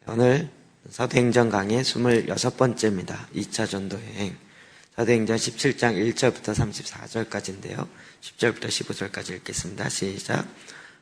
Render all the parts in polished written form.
오늘 사도행전 강의 26번째입니다. 2차 전도여행. 사도행전 17장 1절부터 34절까지인데요. 10절부터 15절까지 읽겠습니다. 시작.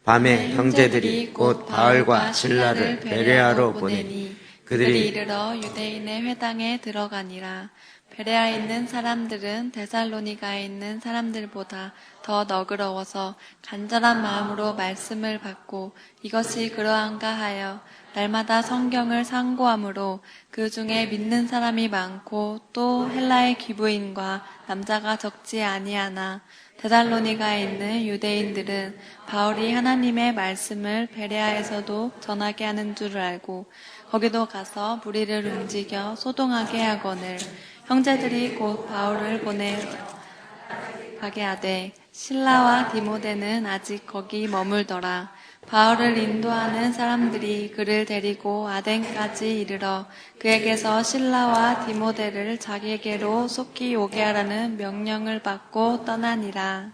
밤에 형제들이 곧 바울과 실라를 베레아로 보내니 그들이 이르러 유대인의 회당에 들어가니라. 베레아에 있는 사람들은 데살로니가에 있는 사람들보다 더 너그러워서 간절한 마음으로 말씀을 받고 이것이 그러한가 하여 날마다 성경을 상고함으로 그 중에 믿는 사람이 많고 또 헬라의 귀부인과 남자가 적지 아니하나 데살로니가에 있는 유대인들은 바울이 하나님의 말씀을 베레아에서도 전하게 하는 줄을 알고 거기도 가서 무리를 움직여 소동하게 하거늘 형제들이 곧 바울을 보내가게 하되 실라와 디모데는 아직 거기 머물더라. 바울을 인도하는 사람들이 그를 데리고 아덴까지 이르러 그에게서 실라와 디모데를 자기에게로 속히 오게 하라는 명령을 받고 떠나니라.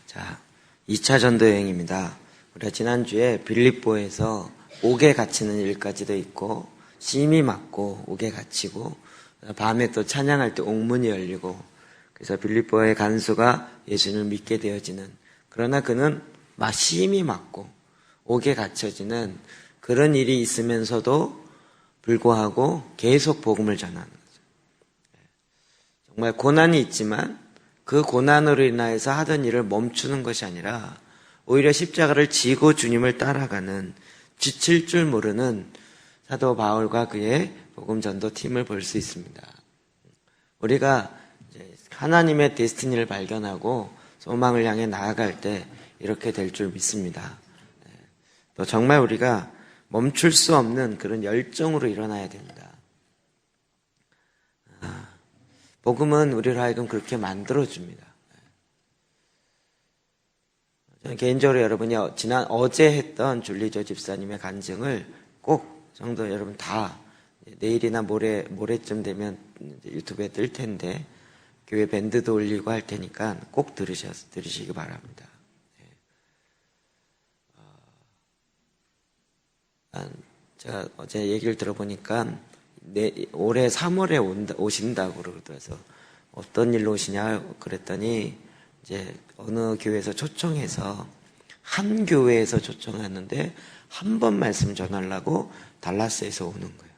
자, 2차 전도여행입니다. 우리가 지난주에 빌립보에서 옥에 갇히는 일까지도 있고 심히 맞고 옥에 갇히고 밤에 또 찬양할 때 옥문이 열리고 그래서 빌립보의 간수가 예수님을 믿게 되어지는, 그러나 그는 심히 맞고 옥에 갇혀지는 그런 일이 있으면서도 불구하고 계속 복음을 전하는 거죠. 정말 고난이 있지만 그 고난으로 인하여서 하던 일을 멈추는 것이 아니라 오히려 십자가를 지고 주님을 따라가는, 지칠 줄 모르는 사도 바울과 그의 복음 전도 팀을 볼 수 있습니다. 우리가 하나님의 데스티니를 발견하고 소망을 향해 나아갈 때 이렇게 될 줄 믿습니다. 또 정말 우리가 멈출 수 없는 그런 열정으로 일어나야 됩니다. 복음은 우리를 하여금 그렇게 만들어줍니다. 저는 개인적으로 여러분이 어제 했던 줄리조 집사님의 간증을 꼭 성도 여러분 다 내일이나 모레쯤 되면 유튜브에 뜰 텐데 교회 밴드도 올리고 할 테니까 꼭 들으시기 바랍니다. 제가 어제 얘기를 들어보니까 올해 3월에 오신다고 그러더라서 어떤 일로 오시냐 그랬더니 이제 어느 교회에서 초청해서 한 교회에서 초청했는데 한 번 말씀 전하려고 달라스에서 오는 거예요.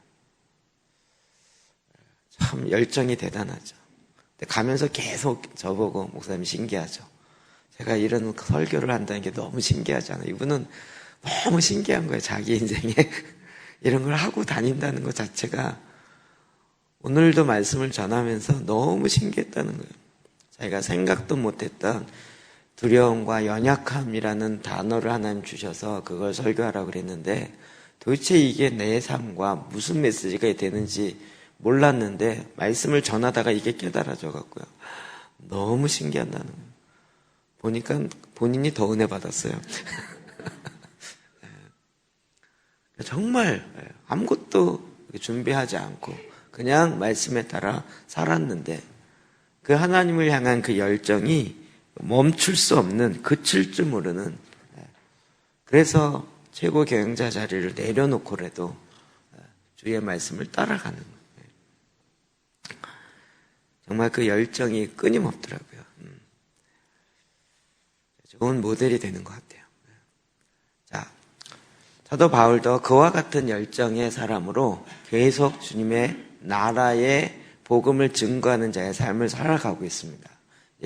참 열정이 대단하죠. 근데 가면서 계속 저보고 목사님 신기하죠. 제가 이런 설교를 한다는 게 너무 신기하잖아요. 이분은 너무 신기한 거예요. 자기 인생에 이런 걸 하고 다닌다는 것 자체가 오늘도 말씀을 전하면서 너무 신기했다는 거예요. 자기가 생각도 못했던 두려움과 연약함이라는 단어를 하나님 주셔서 그걸 설교하라고 그랬는데 도대체 이게 내 삶과 무슨 메시지가 되는지 몰랐는데 말씀을 전하다가 이게 깨달아져 갖고요. 너무 신기하다는 거예요. 보니까 본인이 더 은혜 받았어요. 정말 아무것도 준비하지 않고 그냥 말씀에 따라 살았는데 그 하나님을 향한 그 열정이 멈출 수 없는, 그칠 줄 모르는, 그래서 최고 경영자 자리를 내려놓고라도 주의 말씀을 따라가는 거예요. 정말 그 열정이 끊임없더라고요. 좋은 모델이 되는 것 같아요. 자, 사도 바울도 그와 같은 열정의 사람으로 계속 주님의 나라의 복음을 증거하는 자의 삶을 살아가고 있습니다.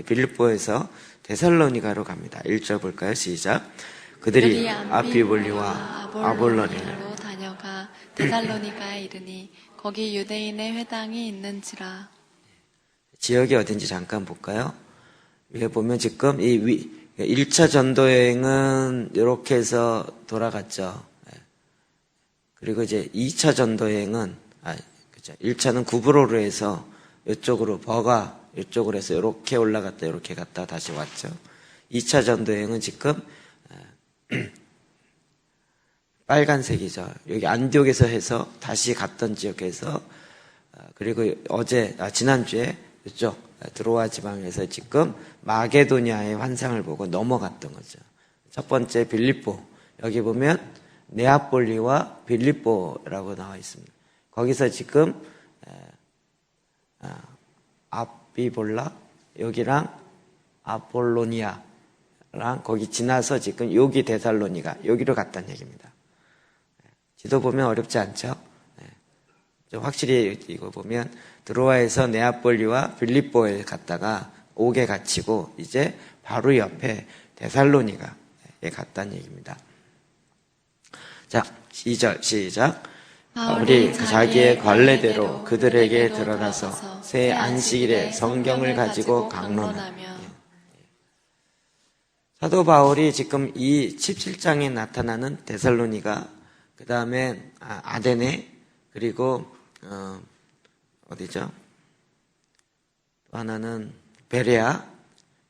빌립보에서 데살로니가로 갑니다. 1절 볼까요? 시작. 그들이 아피볼리와 아볼로니로 다녀가 데살로니가에 이르니 거기 유대인의 회당이 있는지라. 지역이 어딘지 잠깐 볼까요? 위에 보면 지금 이 1차 전도여행은 이렇게 해서 돌아갔죠. 그리고 이제 2차 전도여행은, 그죠. 1차는 구브로로 해서 이쪽으로 버가 이쪽으로 해서 이렇게 올라갔다 이렇게 갔다 다시 왔죠. 2차 전도여행은 지금 빨간색이죠. 여기 안디옥에서 해서 다시 갔던 지역에서, 그리고 지난주에 이쪽 드로아 지방에서 지금 마게도니아의 환상을 보고 넘어갔던 거죠. 첫 번째 빌립보, 여기 보면 네아폴리와 빌립보라고 나와 있습니다. 거기서 지금 아비볼라 여기랑 아폴로니아랑 거기 지나서 지금 여기 데살로니가 여기로 갔다는 얘기입니다. 지도 보면 어렵지 않죠? 좀 확실히 이거 보면 드로아에서 네아폴리와 빌립보에 갔다가 옥에 갇히고 이제 바로 옆에 데살로니가에 갔다는 얘기입니다. 자, 2절 시작. 바울이 자기의 관례대로 그들에게 들어가서 새 안식일에 성경을 가지고 강론하며. 사도 바울이 지금 이 17장에 나타나는 데살로니가, 그 다음에 아데네, 그리고 어디죠? 또 하나는 베레아,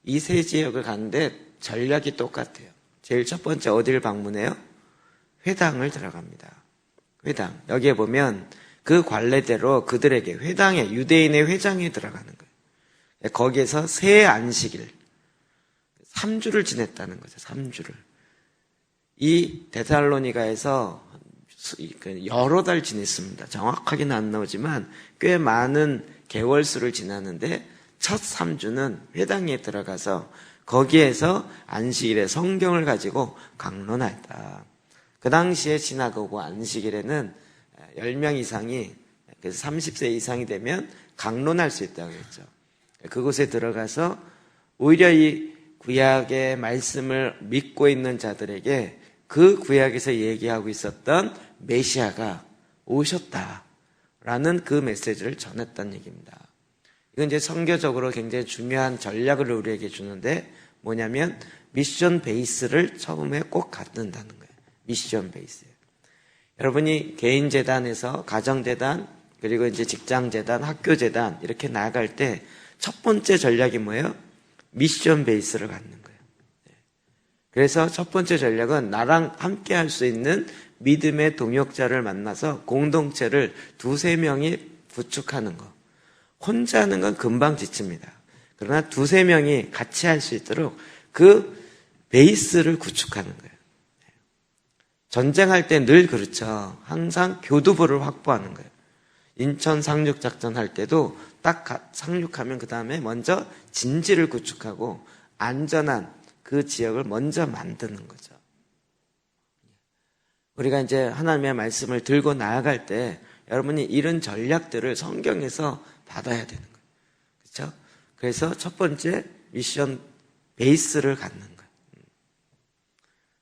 이 세 지역을 가는데 전략이 똑같아요. 제일 첫 번째 어디를 방문해요? 회당을 들어갑니다. 회당. 여기에 보면 그 관례대로 그들에게 회당에, 유대인의 회당에 들어가는 거예요. 거기에서 새 안식일 3주를 지냈다는 거죠. 3주를. 이 데살로니가에서 여러 달 지냈습니다. 정확하게는 안 나오지만 꽤 많은 개월수를 지났는데 첫 3주는 회당에 들어가서 거기에서 안식일에 성경을 가지고 강론하였다. 그 당시에 지나가고 안식일에는 10명 이상이, 그래서 30세 이상이 되면 강론할 수 있다고 했죠. 그곳에 들어가서 오히려 이 구약의 말씀을 믿고 있는 자들에게 그 구약에서 얘기하고 있었던 메시아가 오셨다라는 그 메시지를 전했다는 얘기입니다. 이건 이제 선교적으로 굉장히 중요한 전략을 우리에게 주는데 뭐냐면 미션 베이스를 처음에 꼭 갖는다는 거예요. 미션 베이스. 여러분이 개인 재단에서 가정 재단, 그리고 이제 직장 재단, 학교 재단 이렇게 나아갈 때 첫 번째 전략이 뭐예요? 미션 베이스를 갖는 거예요. 그래서 첫 번째 전략은 나랑 함께 할 수 있는 믿음의 동역자를 만나서 공동체를 2-3명이 구축하는 거. 혼자 하는 건 금방 지칩니다. 그러나 2-3명이 같이 할 수 있도록 그 베이스를 구축하는 거예요. 전쟁할 때 늘 그렇죠. 항상 교두보를 확보하는 거예요. 인천 상륙작전 할 때도 딱 상륙하면 그 다음에 먼저 진지를 구축하고 안전한 그 지역을 먼저 만드는 거죠. 우리가 이제 하나님의 말씀을 들고 나아갈 때 여러분이 이런 전략들을 성경에서 받아야 되는 거예요. 그렇죠? 그래서 첫 번째 미션 베이스를 갖는 거예요.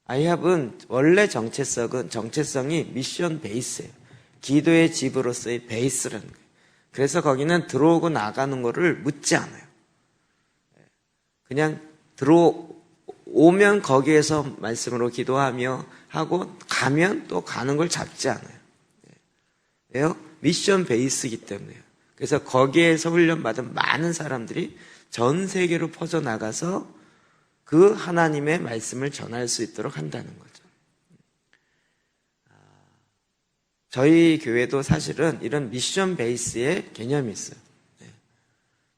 아이합은 원래 정체성이 미션 베이스예요. 기도의 집으로서의 베이스라는 거예요. 그래서 거기는 들어오고 나가는 거를 묻지 않아요. 그냥 들어오면 거기에서 말씀으로 기도하며 하고 가면 또 가는 걸 잡지 않아요. 왜요? 미션 베이스이기 때문에요. 그래서 거기에서 훈련받은 많은 사람들이 전 세계로 퍼져나가서 그 하나님의 말씀을 전할 수 있도록 한다는 거죠. 저희 교회도 사실은 이런 미션 베이스의 개념이 있어요.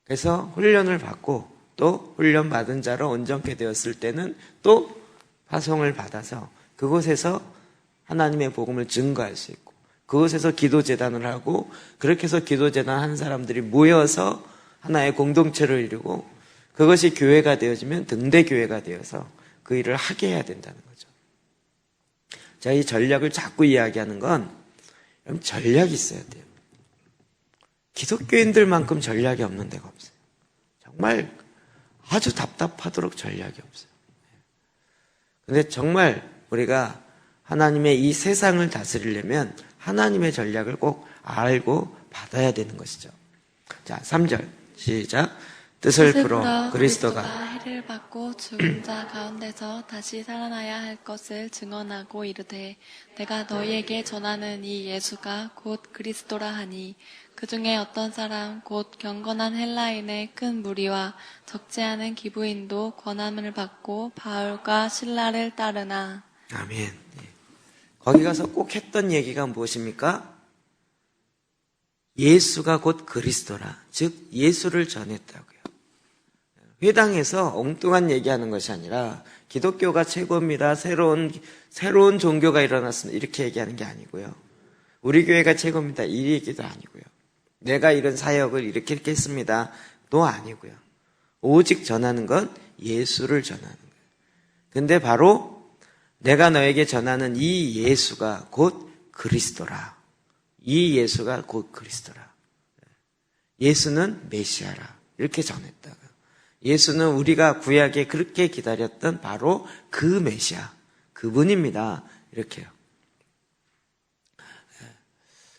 그래서 훈련을 받고 또 훈련받은 자로 온전케 되었을 때는 또 파송을 받아서 그곳에서 하나님의 복음을 증거할 수 있고 그곳에서 기도재단을 하고 그렇게 해서 기도재단 한 사람들이 모여서 하나의 공동체를 이루고 그것이 교회가 되어지면 등대교회가 되어서 그 일을 하게 해야 된다는 거죠. 자, 이 전략을 자꾸 이야기하는 건 여러분 전략이 있어야 돼요. 기독교인들만큼 전략이 없는 데가 없어요. 정말 아주 답답하도록 전략이 없어요. 근데 정말 우리가 하나님의 이 세상을 다스리려면 하나님의 전략을 꼭 알고 받아야 되는 것이죠. 자, 3절 시작. 뜻을 풀어 그리스도가 해를 받고 죽은 자 가운데서 다시 살아나야 할 것을 증언하고 이르되 내가 너희에게 전하는 이 예수가 곧 그리스도라 하니 그 중에 어떤 사람 곧 경건한 헬라인의 큰 무리와 적지 않은 기부인도 권함을 받고 바울과 실라를 따르나. 아멘. 거기 가서 꼭 했던 얘기가 무엇입니까? 예수가 곧 그리스도라. 즉 예수를 전했다고요. 회당에서 엉뚱한 얘기하는 것이 아니라 기독교가 최고입니다. 새로운 종교가 일어났습니다. 이렇게 얘기하는 게 아니고요. 우리 교회가 최고입니다. 이 얘기도 아니고요. 내가 이런 사역을 이렇게 했습니다. 또 아니고요. 오직 전하는 건 예수를 전하는 거예요. 근데 바로 내가 너에게 전하는 이 예수가 곧 그리스도라. 이 예수가 곧 그리스도라. 예수는 메시아라. 이렇게 전했다가 예수는 우리가 구약에 그렇게 기다렸던 바로 그 메시아, 그분입니다. 이렇게요.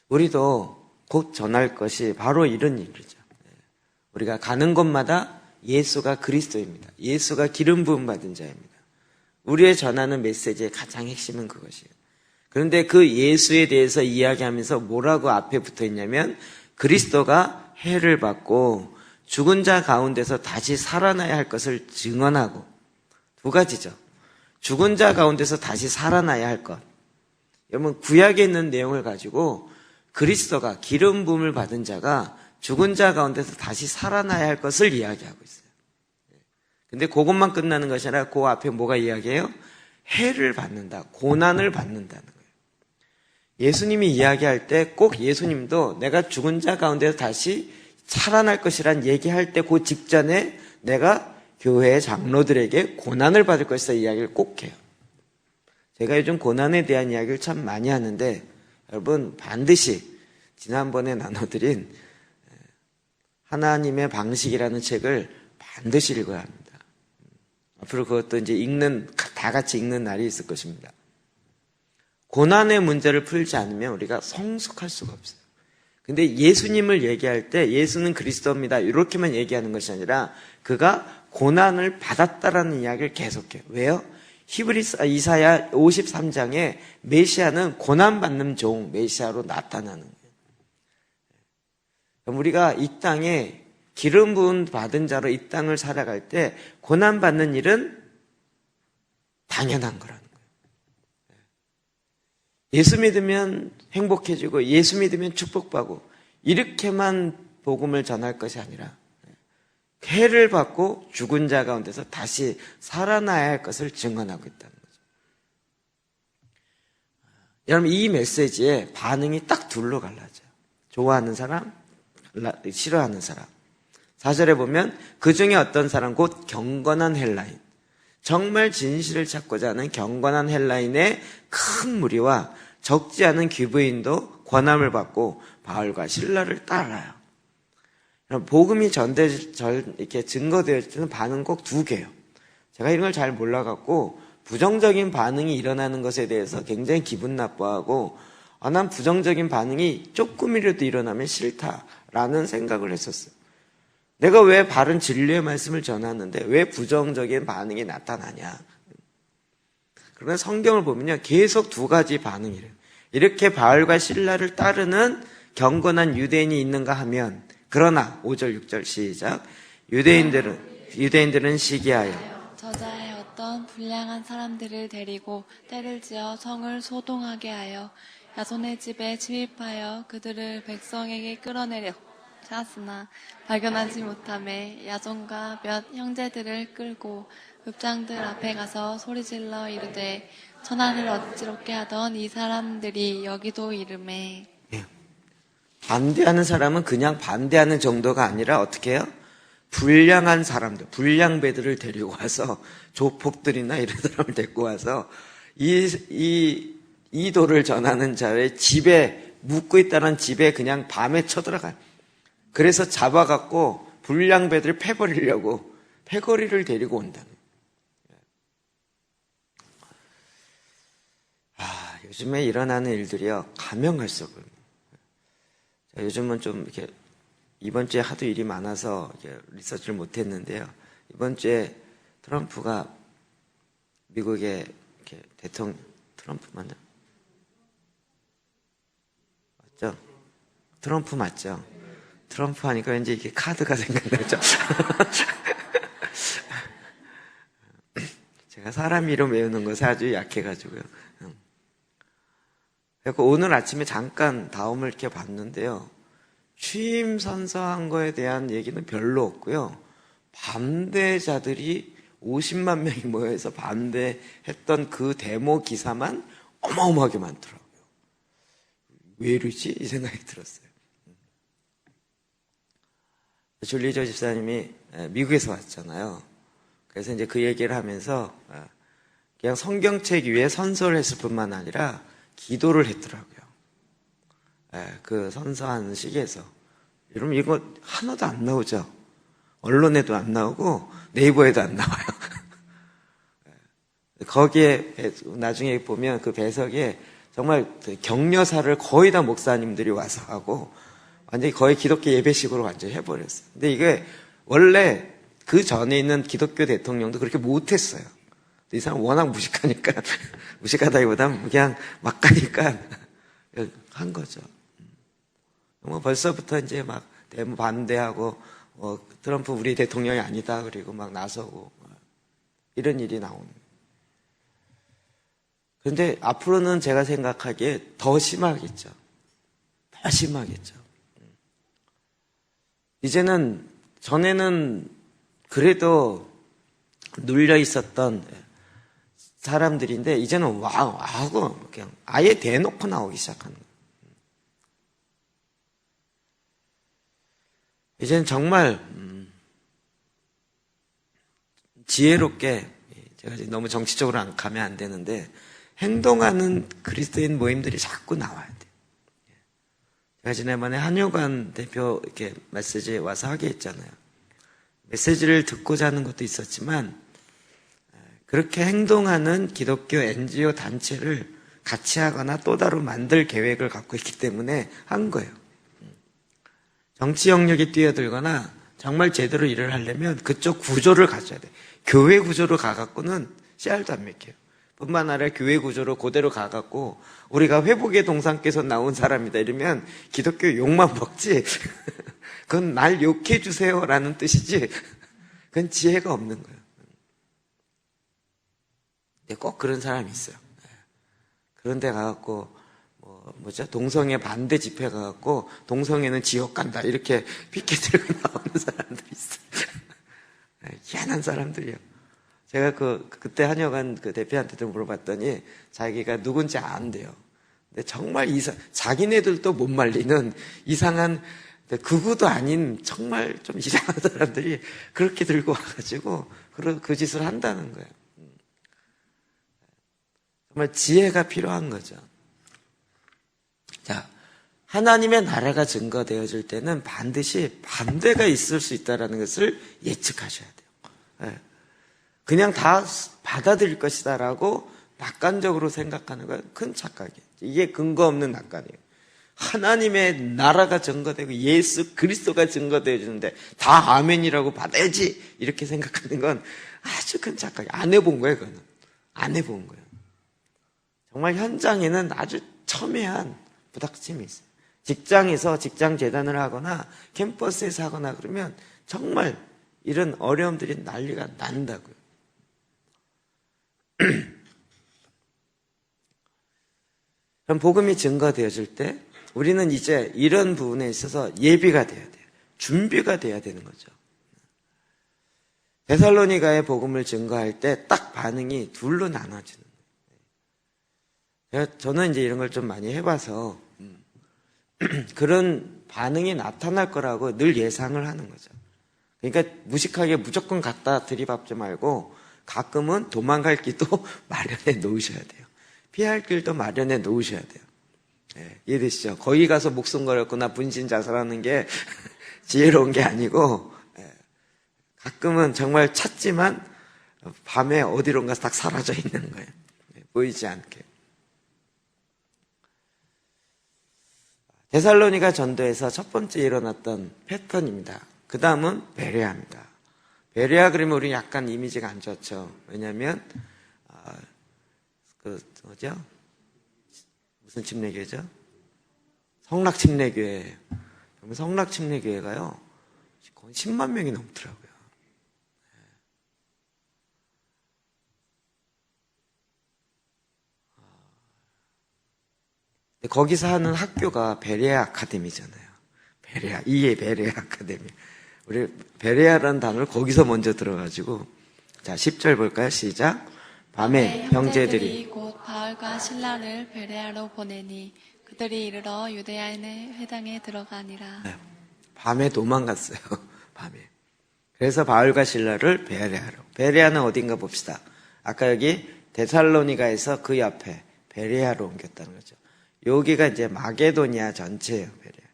우리도 곧 전할 것이 바로 이런 일이죠. 우리가 가는 곳마다 예수가 그리스도입니다. 예수가 기름 부음 받은 자입니다. 우리의 전하는 메시지의 가장 핵심은 그것이에요. 그런데 그 예수에 대해서 이야기하면서 뭐라고 앞에 붙어 있냐면 그리스도가 해를 받고 죽은 자 가운데서 다시 살아나야 할 것을 증언하고, 두 가지죠. 죽은 자 가운데서 다시 살아나야 할 것. 여러분 구약에 있는 내용을 가지고 그리스도가 기름 부음을 받은 자가 죽은 자 가운데서 다시 살아나야 할 것을 이야기하고 있어요. 근데 그것만 끝나는 것이 아니라 그 앞에 뭐가 이야기해요? 해를 받는다, 고난을 받는다는 거예요. 예수님이 이야기할 때 꼭 예수님도 내가 죽은 자 가운데서 다시 살아날 것이란 얘기할 때 그 직전에 내가 교회 장로들에게 고난을 받을 것이다 이야기를 꼭 해요. 제가 요즘 고난에 대한 이야기를 참 많이 하는데 여러분 반드시 지난번에 나눠드린 하나님의 방식이라는 책을 반드시 읽어야 합니다. 앞으로 그것도 이제 다 같이 읽는 날이 있을 것입니다. 고난의 문제를 풀지 않으면 우리가 성숙할 수가 없어요. 근데 예수님을 얘기할 때 예수는 그리스도입니다. 이렇게만 얘기하는 것이 아니라 그가 고난을 받았다라는 이야기를 계속해요. 왜요? 이사야 53장에 메시아는 고난받는 종, 메시아로 나타나는 거예요. 우리가 이 땅에 기름 부음 받은 자로 이 땅을 살아갈 때 고난받는 일은 당연한 거라는 거예요. 예수 믿으면 행복해지고 예수 믿으면 축복받고 이렇게만 복음을 전할 것이 아니라 해를 받고 죽은 자 가운데서 다시 살아나야 할 것을 증언하고 있다는 거죠. 여러분 이 메시지에 반응이 딱 둘로 갈라져요. 좋아하는 사람, 싫어하는 사람. 4절에 보면 그 중에 어떤 사람 곧 경건한 헬라인, 정말 진실을 찾고자 하는 경건한 헬라인의 큰 무리와 적지 않은 귀부인도 권함을 받고 바울과 실라를 따라요. 복음이 이렇게 증거되어질 때는 반응 꼭 두 개예요. 제가 이런 걸 잘 몰라갖고 부정적인 반응이 일어나는 것에 대해서 굉장히 기분 나빠하고 난 부정적인 반응이 조금이라도 일어나면 싫다라는 생각을 했었어요. 내가 왜 바른 진리의 말씀을 전하는데 왜 부정적인 반응이 나타나냐. 그러나 성경을 보면요 계속 두 가지 반응이래요. 이렇게 바울과 실라를 따르는 경건한 유대인이 있는가 하면, 그러나 5절 6절 시작. 유대인들은 시기하여 저자의 어떤 불량한 사람들을 데리고 때를 지어 성을 소동하게 하여 야손의 집에 침입하여 그들을 백성에게 끌어내려 찼으나 발견하지 못하매 야손과 몇 형제들을 끌고 읍장들 앞에 가서 소리질러 이르되 천하를 어지럽게 하던 이 사람들이 여기도 이르매. 반대하는 사람은 그냥 반대하는 정도가 아니라 어떻게 해요? 불량한 사람들, 불량배들을 데리고 와서 조폭들이나 이런 사람을 데리고 와서 이 도를 전하는 자의 집에 묵고 있다는 집에 그냥 밤에 쳐들어가요. 그래서 잡아갖고 불량배들을 패버리려고 패거리를 데리고 온다는. 요즘에 일어나는 일들이요 가명할 수 없어요. 요즘은 좀 이렇게 이번 주에 하도 일이 많아서 리서치를 못했는데요. 이번 주에 트럼프가 미국의 대통령 트럼프 맞나? 맞죠? 트럼프 맞죠? 트럼프 하니까 왠지 이렇게 카드가 생각나죠. 제가 사람 이름 외우는 것에 아주 약해가지고요. 그래서 오늘 아침에 잠깐 다음을 이렇게 봤는데요. 취임 선서한 거에 대한 얘기는 별로 없고요. 반대자들이 50만 명이 모여서 반대했던 그 데모 기사만 어마어마하게 많더라고요. 왜 이러지? 이 생각이 들었어요. 줄리저 집사님이 미국에서 왔잖아요. 그래서 이제 그 얘기를 하면서 그냥 성경책 위에 선서를 했을 뿐만 아니라 기도를 했더라고요. 그 선서하는 시기에서. 여러분 이거 하나도 안 나오죠? 언론에도 안 나오고 네이버에도 안 나와요. 거기에 나중에 보면 그 배석에 정말 격려사를 거의 다 목사님들이 와서 하고 완전히 거의 기독교 예배식으로 완전히 해버렸어요. 근데 이게 원래 그 전에 있는 기독교 대통령도 그렇게 못했어요. 이 사람 워낙 무식하니까 무식하다기보다는 그냥 막 가니까 한 거죠. 뭐 벌써부터 이제 막 데모 반대하고 트럼프 우리 대통령이 아니다 그리고 막 나서고 이런 일이 나오는. 그런데 앞으로는 제가 생각하기에 더 심하겠죠. 더 심하겠죠. 이제는 전에는 그래도 눌려 있었던 사람들인데 이제는 와우 하고 그냥 아예 대놓고 나오기 시작하는 거예요. 이제는 정말 지혜롭게 제가 이제 너무 정치적으로 안 가면 안 되는데 행동하는 그리스도인 모임들이 자꾸 나와야 돼요. 제가 지난번에 한효관 대표 이렇게 메시지에 와서 하게 했잖아요. 메시지를 듣고자 하는 것도 있었지만 그렇게 행동하는 기독교 NGO 단체를 같이 하거나 또 다른 만들 계획을 갖고 있기 때문에 한 거예요. 정치 영역에 뛰어들거나 정말 제대로 일을 하려면 그쪽 구조를 가져야 돼. 교회 구조로 가갖고는 씨알도 안 맥혀요. 뿐만 아니라 교회 구조로 그대로 가갖고 우리가 회복의 동산께서 나온 사람이다 이러면 기독교 욕만 먹지 그건 날 욕해 주세요라는 뜻이지 그건 지혜가 없는 거예요. 근데 꼭 그런 사람이 있어요. 그런 데 가갖고 동성애 반대 집회 가갖고 동성애는 지옥 간다 이렇게 피켓 들고 나오는 사람들이 있어요. 희한한 사람들이요. 제가 그때 한여관 그 대표한테도 물어봤더니 자기가 누군지 안돼요. 근데 정말 자기네들도 못 말리는 이상한 극우도 아닌 정말 좀 이상한 사람들이 그렇게 들고 와가지고 그 짓을 한다는 거예요. 정말 지혜가 필요한 거죠. 자, 하나님의 나라가 증거되어질 때는 반드시 반대가 있을 수 있다는 것을 예측하셔야 돼요. 그냥 다 받아들일 것이다라고 낙관적으로 생각하는 건 큰 착각이에요. 이게 근거 없는 낙관이에요. 하나님의 나라가 증거되고 예수 그리스도가 증거되어지는데 다 아멘이라고 받아야지 이렇게 생각하는 건 아주 큰 착각이에요. 안 해본 거예요. 그거는 안 해본 거예요. 정말 현장에는 아주 첨예한 부닥침이 있어요. 직장에서 직장 재단을 하거나 캠퍼스에서 하거나 그러면 정말 이런 어려움들이 난리가 난다고요. 그럼 복음이 증거되어질 때 우리는 이제 이런 부분에 있어서 예비가 돼야 돼요. 준비가 돼야 되는 거죠. 데살로니가의 복음을 증거할 때 딱 반응이 둘로 나눠지는 거예요. 저는 이제 이런 걸 좀 많이 해봐서 그런 반응이 나타날 거라고 늘 예상을 하는 거죠. 그러니까 무식하게 무조건 갖다 들이박지 말고 가끔은 도망갈 길도 마련해 놓으셔야 돼요. 피할 길도 마련해 놓으셔야 돼요. 이해되시죠? 거기 가서 목숨 걸었거나 분신 자살하는 게 지혜로운 게 아니고 가끔은 정말 찾지만 밤에 어디론가 딱 사라져 있는 거예요. 보이지 않게. 데살로니가 전도에서 첫 번째 일어났던 패턴입니다. 그 다음은 베레아입니다. 베레아 그러면 우리 약간 이미지가 안 좋죠. 왜냐하면 무슨 침례교회죠? 성락침례교회. 성락침례교회가요 거의 10만 명이 넘더라고요. 거기서 하는 학교가 베레아 아카데미잖아요. 베레아 아카데미. 우리 베레아라는 단어를 거기서 먼저 들어가지고. 자, 10절 볼까요? 시작. 밤에 형제들이 곧 바울과 신라를 베레아로 보내니 그들이 이르러 유대인의 회당에 들어가니라. 밤에 도망갔어요. 밤에. 그래서 바울과 신라를 베레아로. 베레아는 어딘가 봅시다. 아까 여기 데살로니가에서 그 옆에 베레아로 옮겼다는 거죠. 여기가 이제 마게도니아 전체예요. 베레아.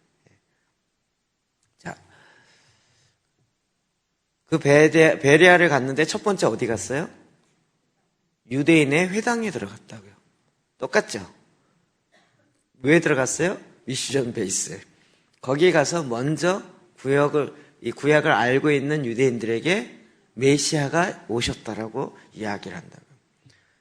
자, 그 베레아를 갔는데 첫 번째 어디 갔어요? 유대인의 회당에 들어갔다고요. 똑같죠? 왜 들어갔어요? 미션 베이스. 거기 가서 먼저 이 구약을 알고 있는 유대인들에게 메시아가 오셨다라고 이야기를 한다고요.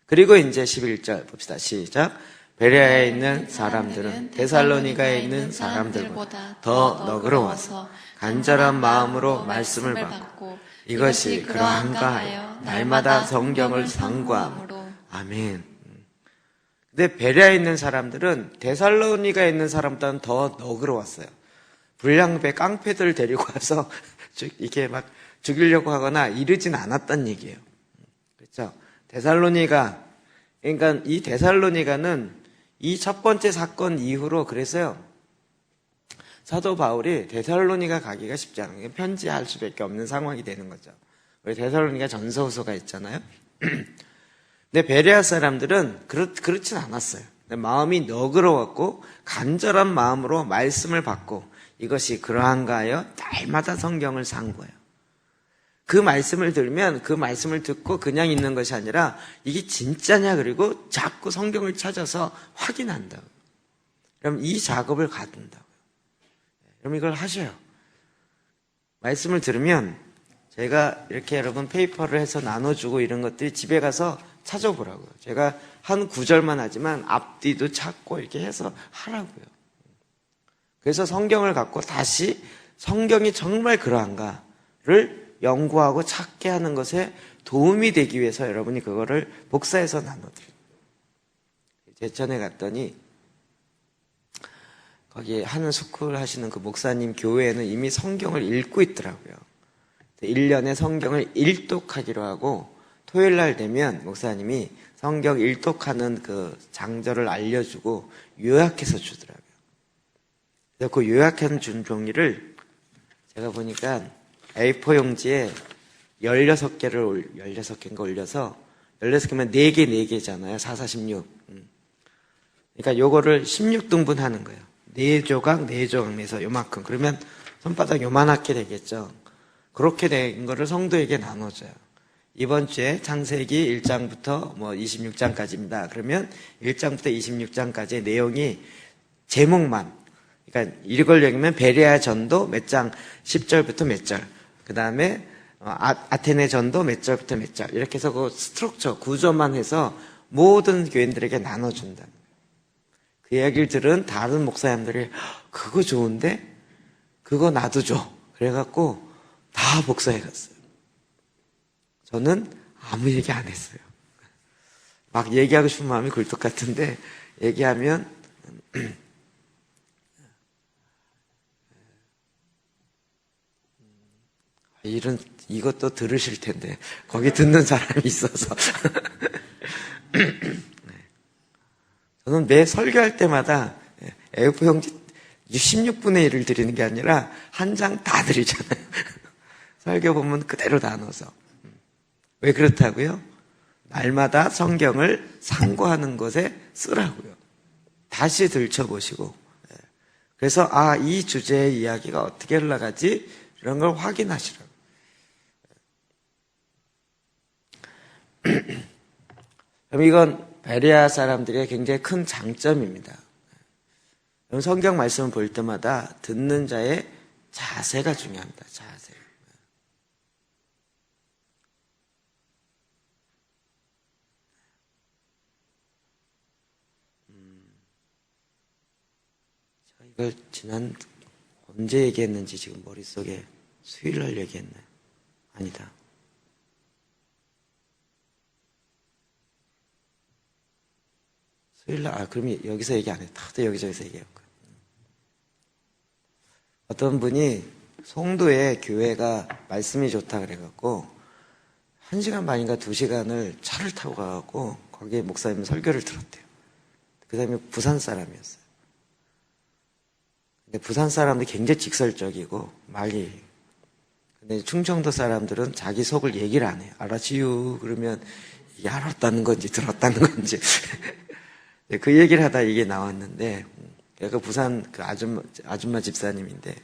그리고 이제 11절 봅시다. 시작. 베레아에 있는 사람들은 데살로니가에 있는 사람들보다 더 너그러워서 간절한 마음으로 말씀을 받고 이것이 그러한가 하여 날마다 성경을 상고함으로. 아멘. 근데 베레아에 있는 사람들은 데살로니가에 있는 사람보다는 더 너그러웠어요. 불량배 깡패들 데리고 와서 이렇게 막 죽이려고 하거나 이러진 않았단 얘기예요. 그렇죠? 데살로니가, 그러니까 이 데살로니가는 이 첫 번째 사건 이후로 그래서요. 사도 바울이 데살로니가 가기가 쉽지 않은 게 편지할 수밖에 없는 상황이 되는 거죠. 우리 데살로니가 전서후서가 있잖아요. 근데 베레아 사람들은 그렇진 않았어요. 마음이 너그러웠고 간절한 마음으로 말씀을 받고 이것이 그러한가 하여 날마다 성경을 상고해요. 그 말씀을 들으면 그 말씀을 듣고 그냥 있는 것이 아니라 이게 진짜냐 그리고 자꾸 성경을 찾아서 확인한다고요. 그럼 이 작업을 갖는다고요. 그럼 이걸 하셔요. 말씀을 들으면 제가 이렇게 여러분 페이퍼를 해서 나눠주고 이런 것들이 집에 가서 찾아보라고요. 제가 한 구절만 하지만 앞뒤도 찾고 이렇게 해서 하라고요. 그래서 성경을 갖고 다시 성경이 정말 그러한가를 연구하고 찾게 하는 것에 도움이 되기 위해서 여러분이 그거를 복사해서 나눠드려요. 제천에 갔더니 거기 하는 스쿨 하시는 그 목사님 교회에는 이미 성경을 읽고 있더라고요. 1년에 성경을 일독하기로 하고 토요일 날 되면 목사님이 성경 일독하는 그 장절을 알려주고 요약해서 주더라고요. 그래서 그 요약해 준 종이를 제가 보니까 A4 용지에 16개인가 올려서 16개면 4개잖아요. 4, 4, 16. 그러니까 요거를 16등분 하는 거예요. 4조각, 4조각 내서 요만큼. 그러면 손바닥 요만하게 되겠죠. 그렇게 된 거를 성도에게 나눠줘요. 이번 주에 창세기 1장부터 뭐 26장까지입니다. 그러면 1장부터 26장까지의 내용이 제목만, 그러니까 이걸 읽으면 베레아 전도 몇 장, 10절부터 몇 절, 그 다음에 아테네 전도 몇 절부터 몇 절, 이렇게 해서 그 스트럭처, 구조만 해서 모든 교인들에게 나눠준다. 그 이야기를 들은 다른 목사님들이 그거 좋은데? 그거 나도 줘. 그래갖고 다 복사해 갔어요. 저는 아무 얘기 안 했어요. 막 얘기하고 싶은 마음이 굴뚝 같은데 얘기하면 이것도 들으실 텐데 거기 듣는 사람이 있어서 저는 매 설교할 때마다 A4 용지 16분의 1을 드리는 게 아니라 한 장 다 드리잖아요. 설교 보면 그대로 나눠서. 왜 그렇다고요? 날마다 성경을 상고하는 것에 쓰라고요. 다시 들춰보시고. 그래서 이 주제의 이야기가 어떻게 흘러가지? 이런 걸 확인하시라고. 그럼 이건 베레아 사람들의 굉장히 큰 장점입니다. 성경 말씀을 볼 때마다 듣는 자의 자세가 중요합니다. 자세. 이걸 지난 언제 얘기했는지 지금 머릿속에 수요일날 얘기했네. 아니다. 수요일날, 그럼 여기서 얘기 안 해. 다들 여기저기서 얘기했고. 어떤 분이 송도에 교회가 말씀이 좋다 그래갖고 1시간 반인가 2시간을 차를 타고 가갖고 거기에 목사님 설교를 들었대요. 그 사람이 부산 사람이었어요. 근데 부산 사람들이 굉장히 직설적이고 말이. 근데 충청도 사람들은 자기 속을 얘기를 안 해요. 알았지요? 그러면 이게 알았다는 건지 들었다는 건지. 그 얘기를 하다 이게 나왔는데, 그 부산 그 아줌마 집사님인데,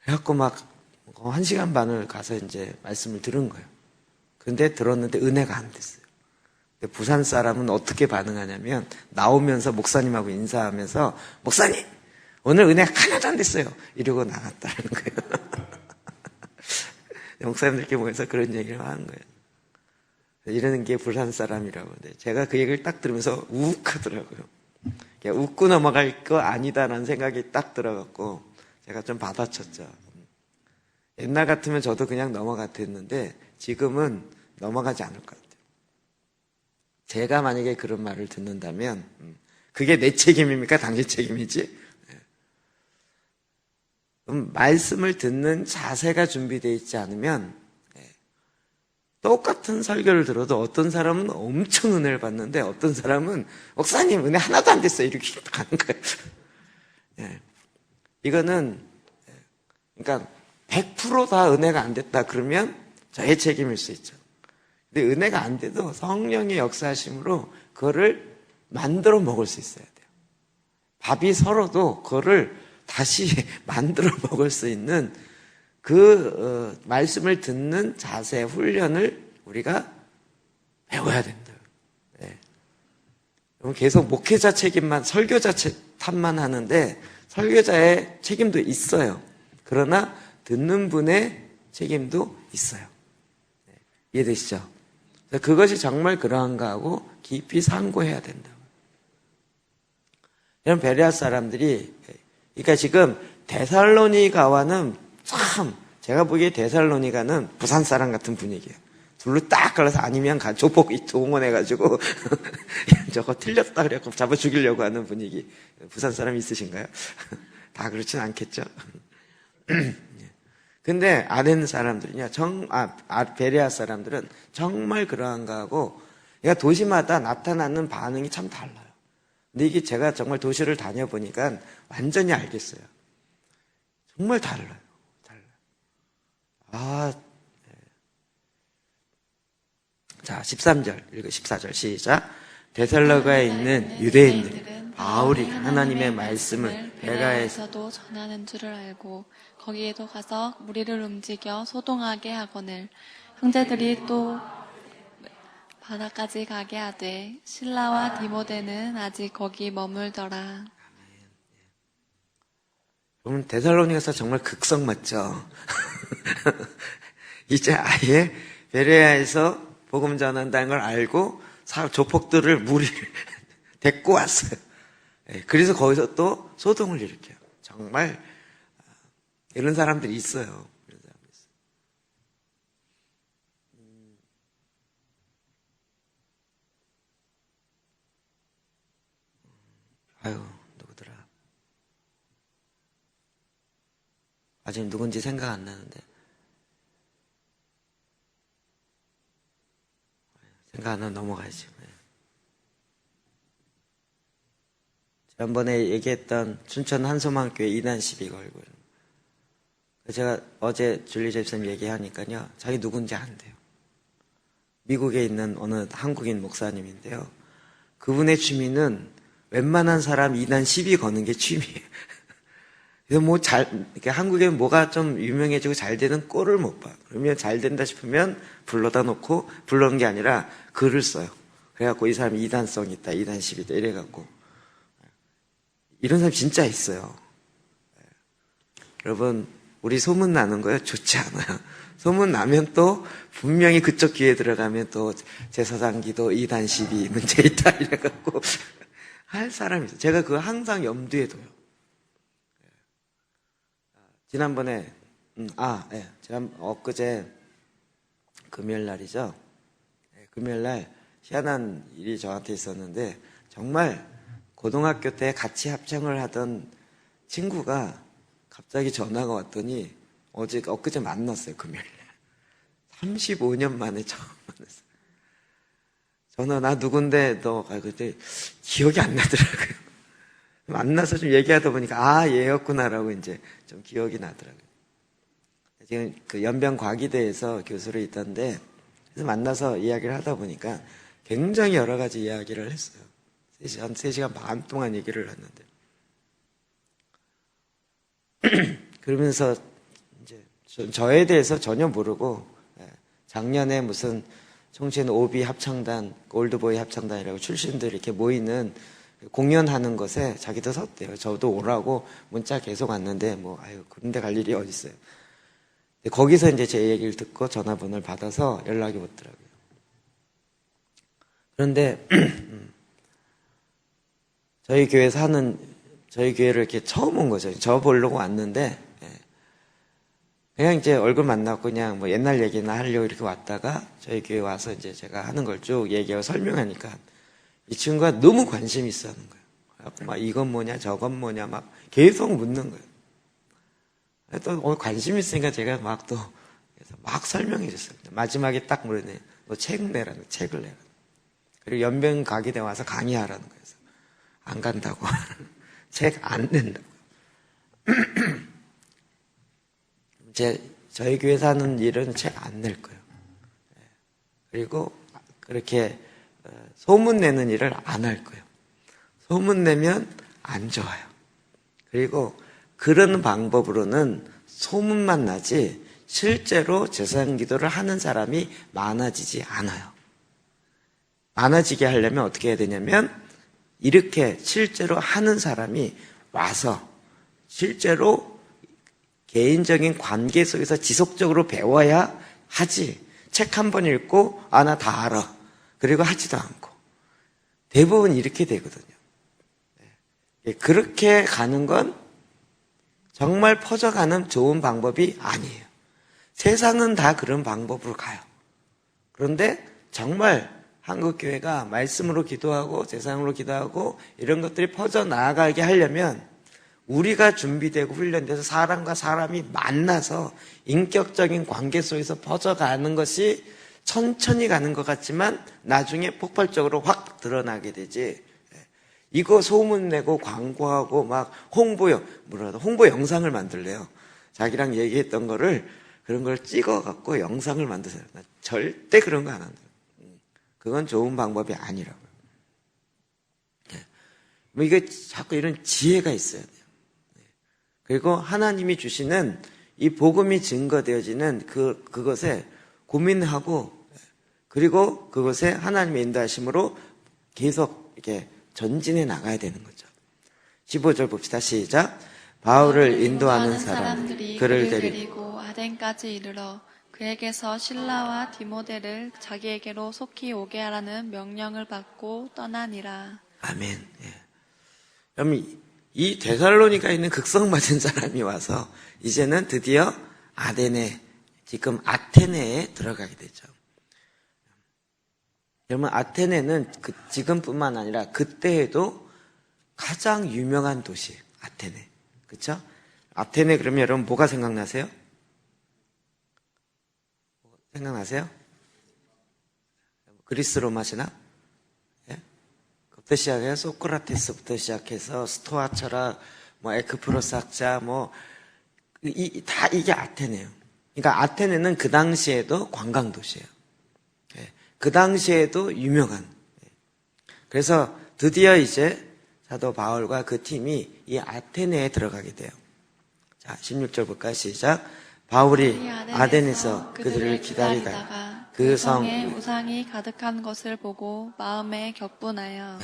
그래갖고 막 1시간 반을 가서 이제 말씀을 들은 거예요. 근데 들었는데 은혜가 안 됐어요. 근데 부산 사람은 어떻게 반응하냐면 나오면서 목사님하고 인사하면서 목사님 오늘 은혜가 하나도 안 됐어요. 이러고 나갔다는 거예요. 목사님들께 모여서 그런 얘기를 하는 거예요. 이러는 게 부산 사람이라고. 제가 그 얘기를 딱 들으면서 우욱하더라고요. 그냥 웃고 넘어갈 거 아니다라는 생각이 딱 들어갖고 제가 좀 받아쳤죠. 옛날 같으면 저도 그냥 넘어갔겠는데 지금은 넘어가지 않을 것 같아요. 제가 만약에 그런 말을 듣는다면 그게 내 책임입니까? 당신 책임이지? 말씀을 듣는 자세가 준비되어 있지 않으면 똑같은 설교를 들어도 어떤 사람은 엄청 은혜를 받는데 어떤 사람은 목사님 은혜 하나도 안 됐어요. 이렇게 가는 거예요. 이거는 그러니까 100% 다 은혜가 안 됐다 그러면 저의 책임일 수 있죠. 근데 은혜가 안 돼도 성령의 역사하심으로 그거를 만들어 먹을 수 있어야 돼요. 밥이 서러도 그거를 다시 만들어 먹을 수 있는 그 말씀을 듣는 자세 훈련을 우리가 배워야 된다. 네. 계속 목회자 책임만 설교자 탓만 하는데 설교자의 책임도 있어요. 그러나 듣는 분의 책임도 있어요. 네. 이해되시죠? 그것이 정말 그러한가 하고 깊이 상고해야 된다. 이런 베레아 사람들이 그러니까 지금 데살로니가와는 참 제가 보기에 데살로니가는 부산 사람 같은 분위기예요. 둘로 딱 갈라서 아니면 조폭 동원해가지고 저거 틀렸다 그래갖고 잡아 죽이려고 하는 분위기. 부산 사람 있으신가요? 다 그렇진 않겠죠. 근데 아덴 사람들은요, 베레아 사람들은 정말 그러한가 하고, 그러니까 도시마다 나타나는 반응이 참 달라요. 근데 이게 제가 정말 도시를 다녀보니까 완전히 알겠어요. 정말 달라요. 네. 자, 13절, 읽어 14절 시작. 데살로가에 있는 유대인들, 바울이 하나님의 말씀을 베레아에서도 전하는 줄을 알고 거기에도 가서 무리를 움직여 소동하게 하거늘 형제들이 또 바다까지 가게 하되 실라와 디모데는 아직 거기 머물더라. 그러면 데살로니가서 정말 극성 맞죠? 이제 아예 베레아에서 복음 전한다는 걸 알고 조폭들을 데리고 왔어요. 그래서 거기서 또 소동을 일으켜요. 정말 이런 사람들이 있어요. 아유, 누구더라? 아직 누군지 생각 안 나는데. 생각 안 나면 넘어가야지. 지난번에 얘기했던 춘천 한소망교회 이단 시비 걸고. 제가 어제 줄리 집사님 얘기하니까요. 자기 누군지 안 돼요. 미국에 있는 어느 한국인 목사님인데요. 그분의 취미는 웬만한 사람 이단 시비 거는 게 취미예요. 그래서 이렇게 한국에 뭐가 좀 유명해지고 잘 되는 꼴을 못 봐. 그러면 잘 된다 싶으면 불러다 놓고, 불러온 게 아니라 글을 써요. 그래갖고 이 사람이 이단성 있다, 이단 시비다, 이래갖고. 이런 사람 진짜 있어요. 여러분, 우리 소문 나는 거요? 좋지 않아요. 소문 나면 또 분명히 그쪽 귀에 들어가면 또 제사장 기도 이단 시비 문제 있다, 이래갖고. 할 사람이 있어요. 제가 그거 항상 염두에 둬요. 지난번에, 엊그제 금요일 날이죠. 금요일 날 희한한 일이 저한테 있었는데, 정말 고등학교 때 같이 합창을 하던 친구가 갑자기 전화가 왔더니 엊그제 만났어요, 금요일에. 35년 만에 처음 만났어요. 전화, 나 누군데, 그때 기억이 안 나더라고요. 만나서 좀 얘기하다 보니까, 얘였구나라고 이제 좀 기억이 나더라고요. 지금 그 연변과기대에서 교수로 있던데, 그래서 만나서 이야기를 하다 보니까 굉장히 여러 가지 이야기를 했어요. 3시간 반 동안 얘기를 했는데. 그러면서 이제 저에 대해서 전혀 모르고, 작년에 무슨 청신 오비 합창단, 올드보이 합창단이라고 출신들이 이렇게 모이는 공연하는 것에 자기도 섰대요. 저도 오라고 문자 계속 왔는데, 그런 데 갈 일이 어딨어요. 거기서 이제 제 얘기를 듣고 전화번호를 받아서 연락이 왔더라고요. 그런데, 저희 교회를 이렇게 처음 온 거죠. 저 보려고 왔는데, 그냥 이제 얼굴 만나고 그냥 옛날 얘기나 하려고 이렇게 왔다가 저희 교회 와서 이제 제가 하는 걸 쭉 얘기하고 설명하니까 이 친구가 너무 관심이 있어 하는 거예요. 그래갖고 막 이건 뭐냐, 저건 뭐냐, 막 계속 묻는 거예요. 또 관심 있으니까 제가 그래서 막 설명해 줬어요. 마지막에 딱 물으네. 너 책 내라는, 책을 내라. 그리고 연변과기대 와서 강의하라는 거예요. 안 간다고. 책 안 낸다고. 저희 교회에서 하는 일은 책 안 낼 거예요. 그리고 그렇게 소문 내는 일을 안 할 거예요. 소문 내면 안 좋아요. 그리고 그런 방법으로는 소문만 나지 실제로 제사기도를 하는 사람이 많아지지 않아요. 많아지게 하려면 어떻게 해야 되냐면 이렇게 실제로 하는 사람이 와서 실제로 개인적인 관계 속에서 지속적으로 배워야 하지. 책 한 번 읽고 나 다 알아. 그리고 하지도 않고. 대부분 이렇게 되거든요. 그렇게 가는 건 정말 퍼져가는 좋은 방법이 아니에요. 세상은 다 그런 방법으로 가요. 그런데 정말 한국교회가 말씀으로 기도하고 세상으로 기도하고 이런 것들이 퍼져나가게 하려면 우리가 준비되고 훈련돼서 사람과 사람이 만나서 인격적인 관계 속에서 퍼져가는 것이 천천히 가는 것 같지만 나중에 폭발적으로 확 드러나게 되지. 이거 소문내고 광고하고 막 홍보 영상을 만들래요. 자기랑 얘기했던 거를 그런 걸 찍어갖고 영상을 만드세요. 나 절대 그런 거 안 한다. 그건 좋은 방법이 아니라고요. 이게 자꾸 이런 지혜가 있어야 돼요. 그리고 하나님이 주시는 이 복음이 증거되어지는 그것에 고민하고 그리고 그것에 하나님의 인도하심으로 계속 이렇게 전진해 나가야 되는 거죠. 15절 봅시다. 시작. 바울을 인도하는 사람들이 그를 데리고 아덴까지 이르러 그에게서 실라와 디모데를 자기에게로 속히 오게 하라는 명령을 받고 떠나니라. 아멘. 그럼 이 데살로니가에 있는 극성 맞은 사람이 와서 이제는 드디어 지금 아테네에 들어가게 되죠. 여러분, 아테네는 지금뿐만 아니라 그때에도 가장 유명한 도시, 아테네. 그렇죠? 아테네 그러면 여러분 뭐가 생각나세요? 생각나세요? 그리스 로마 신화? 그부터 시작해서 소크라테스부터 시작해서 스토아 철학, 에크프로스 학자, 다 이게 아테네예요. 그러니까 아테네는 그 당시에도 관광 도시예요. 그 당시에도 유명한. 그래서 드디어 이제 사도 바울과 그 팀이 이 아테네에 들어가게 돼요. 자, 16절 볼까요? 시작. 바울이 아덴에서 그들을 기다리다가 그 성에 우상이 가득한 것을 보고 마음에 격분하여.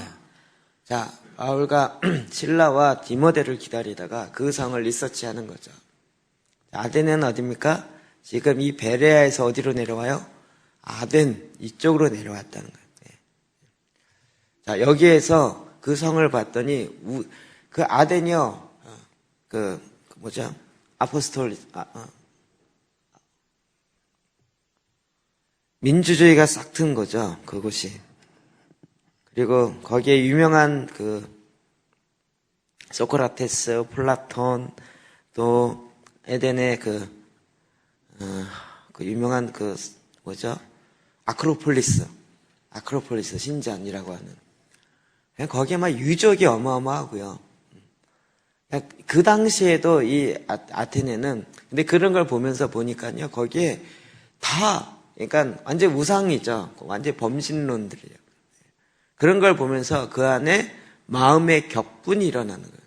자, 바울과 실라와 디모데를 기다리다가 그 성을 리서치하는 거죠. 아덴은 어디입니까? 지금 이 베레아에서 어디로 내려와요? 아덴 이쪽으로 내려왔다는 거예요. 자, 여기에서 그 성을 봤더니 그 아덴이요, 민주주의가 싹 튼 거죠, 그곳이. 그리고 거기에 유명한 소크라테스, 플라톤, 또 에덴의 그 유명한 아크로폴리스 신전이라고 하는. 그냥 거기에 막 유적이 어마어마하고요. 그 당시에도 이 아테네는, 근데 그런 걸 보면서 보니까요, 거기에 다, 그러니까 완전 우상이죠. 완전 범신론들이에요. 그런 걸 보면서 그 안에 마음의 격분이 일어나는 거예요.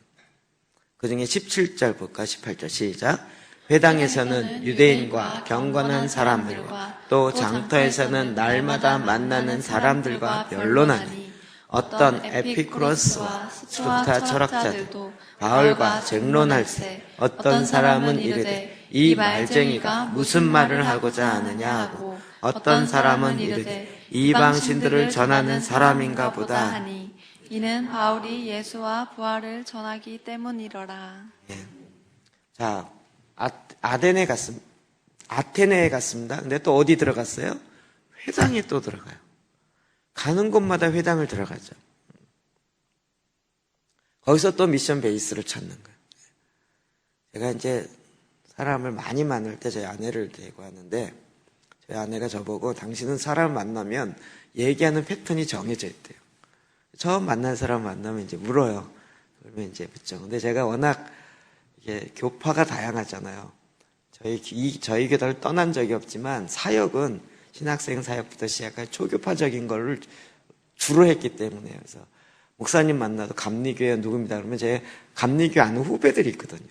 그 중에 17절 볼까? 18절 시작. 회당에서는 유대인과 경건한 사람들과 또 장터에서는 날마다 만나는 사람들과 변론하니 어떤 에피쿠로스와 스토아 철학자들도 바울과 쟁론할세 어떤 사람은 이르되 이 말쟁이가 무슨 말을 하고자 하느냐 하고 어떤 사람은 이르되 이방신들을 전하는 사람인가 보다 하니 이는 바울이 예수와 부활을 전하기 때문이러라. 예. 자, 아테네에 갔습니다. 근데 또 어디 들어갔어요? 회당에 또 들어가요. 가는 곳마다 회당을 들어가죠. 거기서 또 미션 베이스를 찾는 거예요. 제가 이제 사람을 많이 만날 때 저희 아내를 데리고 하는데, 저희 아내가 저보고 당신은 사람 만나면 얘기하는 패턴이 정해져 있대요. 처음 만난 사람 만나면 이제 물어요. 그러면 이제 묻죠. 근데 제가 워낙 이게 교파가 다양하잖아요. 저희 교단을 떠난 적이 없지만 사역은 신학생 사역부터 시작해 초교파적인 거를 주로 했기 때문에. 그래서 목사님 만나도 감리교회 누구입니다. 그러면 제 감리교회 아는 후배들이 있거든요.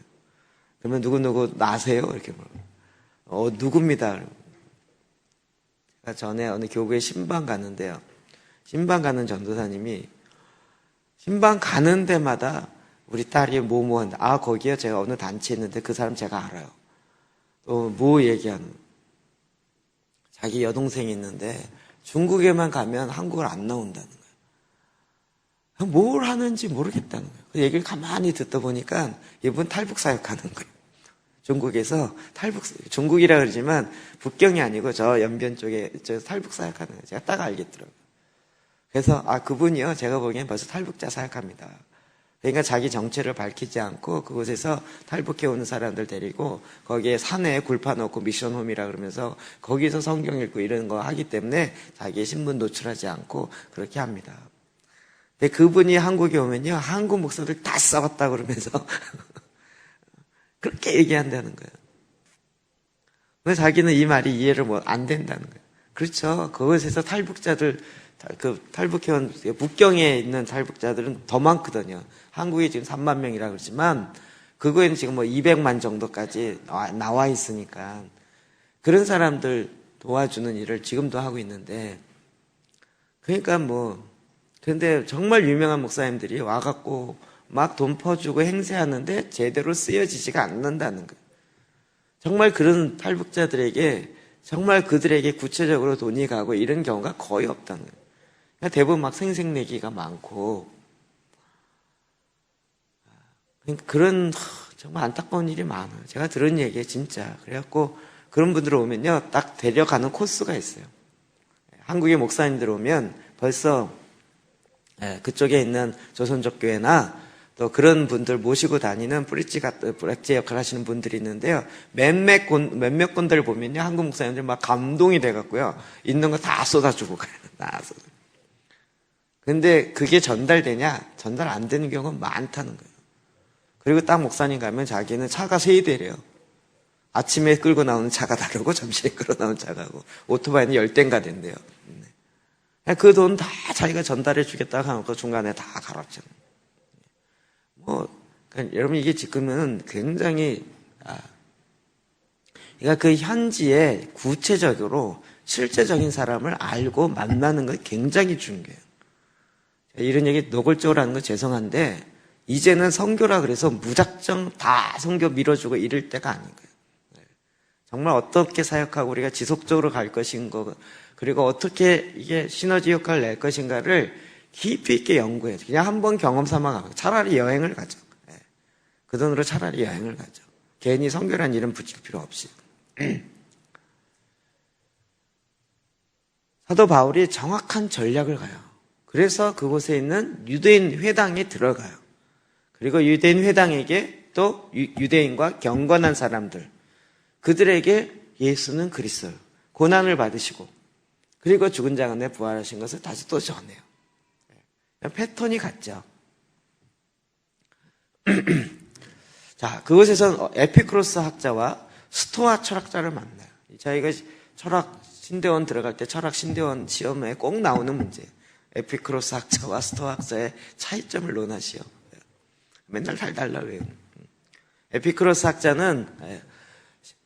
그러면 누구 나세요? 이렇게 물어요. 누구입니다. 제가 전에 어느 교구에 신방 갔는데요. 신방 가는 전도사님이 신방 가는 데마다 우리 딸이 뭐 한다. 거기요. 제가 어느 단체에 있는데 그 사람 제가 알아요. 또 뭐 얘기하는. 자기 여동생이 있는데 중국에만 가면 한국을 안 나온다는 거예요. 뭘 하는지 모르겠다는 거예요. 그 얘기를 가만히 듣다 보니까 이분 탈북 사역하는 거예요. 중국에서 중국이라 그러지만 북경이 아니고 저 연변 쪽에 탈북 사역하는 거예요. 제가 딱 알겠더라고요. 그래서 그분이요. 제가 보기엔 벌써 탈북자 사역합니다. 그러니까 자기 정체를 밝히지 않고 그곳에서 탈북해 오는 사람들 데리고 거기에 산에 굴파 놓고 미션홈이라 그러면서 거기서 성경 읽고 이런 거 하기 때문에 자기의 신분 노출하지 않고 그렇게 합니다. 근데 그분이 한국에 오면요. 한국 목사들 다 썩었다 그러면서 그렇게 얘기한다는 거예요. 근데 자기는 이 말이 이해를 안 된다는 거예요. 그렇죠. 그곳에서 탈북해온 북경에 있는 탈북자들은 더 많거든요. 한국이 지금 3만 명이라 그러지만 그거에는 지금 200만 정도까지 나와 있으니까 그런 사람들 도와주는 일을 지금도 하고 있는데, 그러니까 근데 정말 유명한 목사님들이 와갖고 막 돈 퍼주고 행세하는데 제대로 쓰여지지가 않는다는 거예요. 정말 그런 탈북자들에게 정말 그들에게 구체적으로 돈이 가고 이런 경우가 거의 없다는 거예요. 그러니까 대부분 막 생색내기가 많고, 그런 정말 안타까운 일이 많아요. 제가 들은 얘기에 진짜. 그래갖고 그런 분들 오면요, 딱 데려가는 코스가 있어요. 한국의 목사님들 오면 벌써 그쪽에 있는 조선족 교회나 또 그런 분들 모시고 다니는 브릿지 역할을 하시는 분들이 있는데요. 몇몇 군들 보면요, 한국 목사님들 막 감동이 돼갖고요, 있는 거 다 쏟아주고 가요. 다 쏟아. 근데 그게 전달되냐? 전달 안 되는 경우가 많다는 거예요. 그리고 딱 목사님 가면 자기는 차가 3대래요. 아침에 끌고 나오는 차가 다르고 점심에 끌고 나오는 차가고 오토바이는 10대인가 된대요. 그 돈 다 자기가 전달해 주겠다고 하고 중간에 다 갈았잖아요. 그러니까 여러분 이게 지금은 굉장히 그러니까 그 현지에 구체적으로 실제적인 사람을 알고 만나는 건 굉장히 중요해요. 이런 얘기 노골적으로 하는 건 죄송한데 이제는 선교라 그래서 무작정 다 선교 밀어주고 이럴 때가 아닌 거예요. 정말 어떻게 사역하고 우리가 지속적으로 갈 것인가, 그리고 어떻게 이게 시너지 효과를 낼 것인가를 깊이 있게 연구해요. 그냥 한번 경험 삼아 가고 차라리 여행을 가죠. 그 돈으로 차라리 여행을 가죠. 괜히 선교란 이름 붙일 필요 없이. 사도 바울이 정확한 전략을 가요. 그래서 그곳에 있는 유대인 회당에 들어가요. 그리고 유대인 회당에게 또 유대인과 경건한 사람들, 그들에게 예수는 그리스도, 고난을 받으시고 그리고 죽은 자 가운데 부활하신 것을 다시 또 전해요. 패턴이 같죠. 자, 그곳에서 에피크로스 학자와 스토아 철학자를 만나요. 저희가 철학 신대원 들어갈 때 철학 신대원 시험에 꼭 나오는 문제예요. 에피크로스 학자와 스토아 학자의 차이점을 논하시오. 맨날 달달라 외우는. 에피크로스 학자는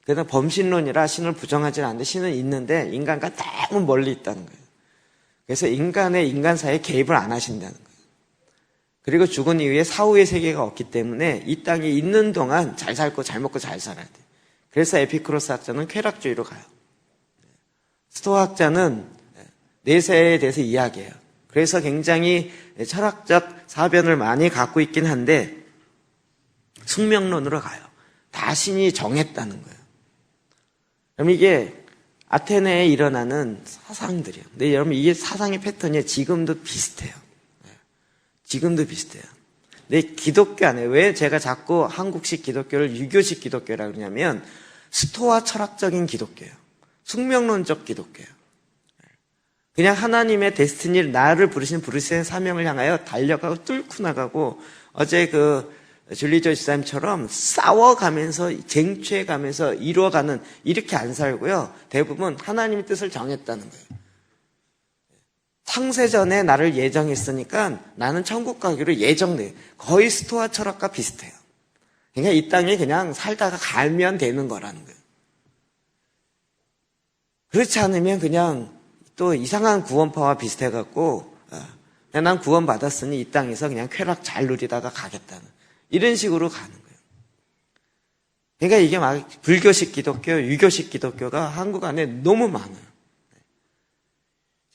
그냥 범신론이라 신을 부정하지 않는데 신은 있는데 인간과 너무 멀리 있다는 거예요. 그래서 인간 사이에 개입을 안 하신다는 거예요. 그리고 죽은 이후에 사후의 세계가 없기 때문에 이 땅에 있는 동안 잘 살고 잘 먹고 잘 살아야 돼요. 그래서 에피크로스 학자는 쾌락주의로 가요. 스토아 학자는 내세에 대해서 이야기해요. 그래서 굉장히 철학적 사변을 많이 갖고 있긴 한데 숙명론으로 가요. 다 신이 정했다는 거예요. 그럼 이게 아테네에 일어나는 사상들이에요. 근데 여러분 이게 사상의 패턴이 지금도 비슷해요. 지금도 비슷해요. 근데 기독교 안에 왜 제가 자꾸 한국식 기독교를 유교식 기독교라고 그러냐면 스토아 철학적인 기독교예요. 숙명론적 기독교예요. 그냥 하나님의 데스티니를 나를 부르시는 사명을 향하여 달려가고 뚫고 나가고 어제 줄리조 집사님처럼 싸워가면서 쟁취해가면서 이루어가는 이렇게 안 살고요. 대부분 하나님의 뜻을 정했다는 거예요. 창세전에 나를 예정했으니까 나는 천국 가기로 예정돼요. 거의 스토아 철학과 비슷해요. 그러니까 이 땅에 그냥 살다가 가면 되는 거라는 거예요. 그렇지 않으면 그냥 또 이상한 구원파와 비슷해갖고 그냥 난 구원 받았으니 이 땅에서 그냥 쾌락 잘 누리다가 가겠다는 이런 식으로 가는 거예요. 그러니까 이게 막 불교식 기독교, 유교식 기독교가 한국 안에 너무 많아요.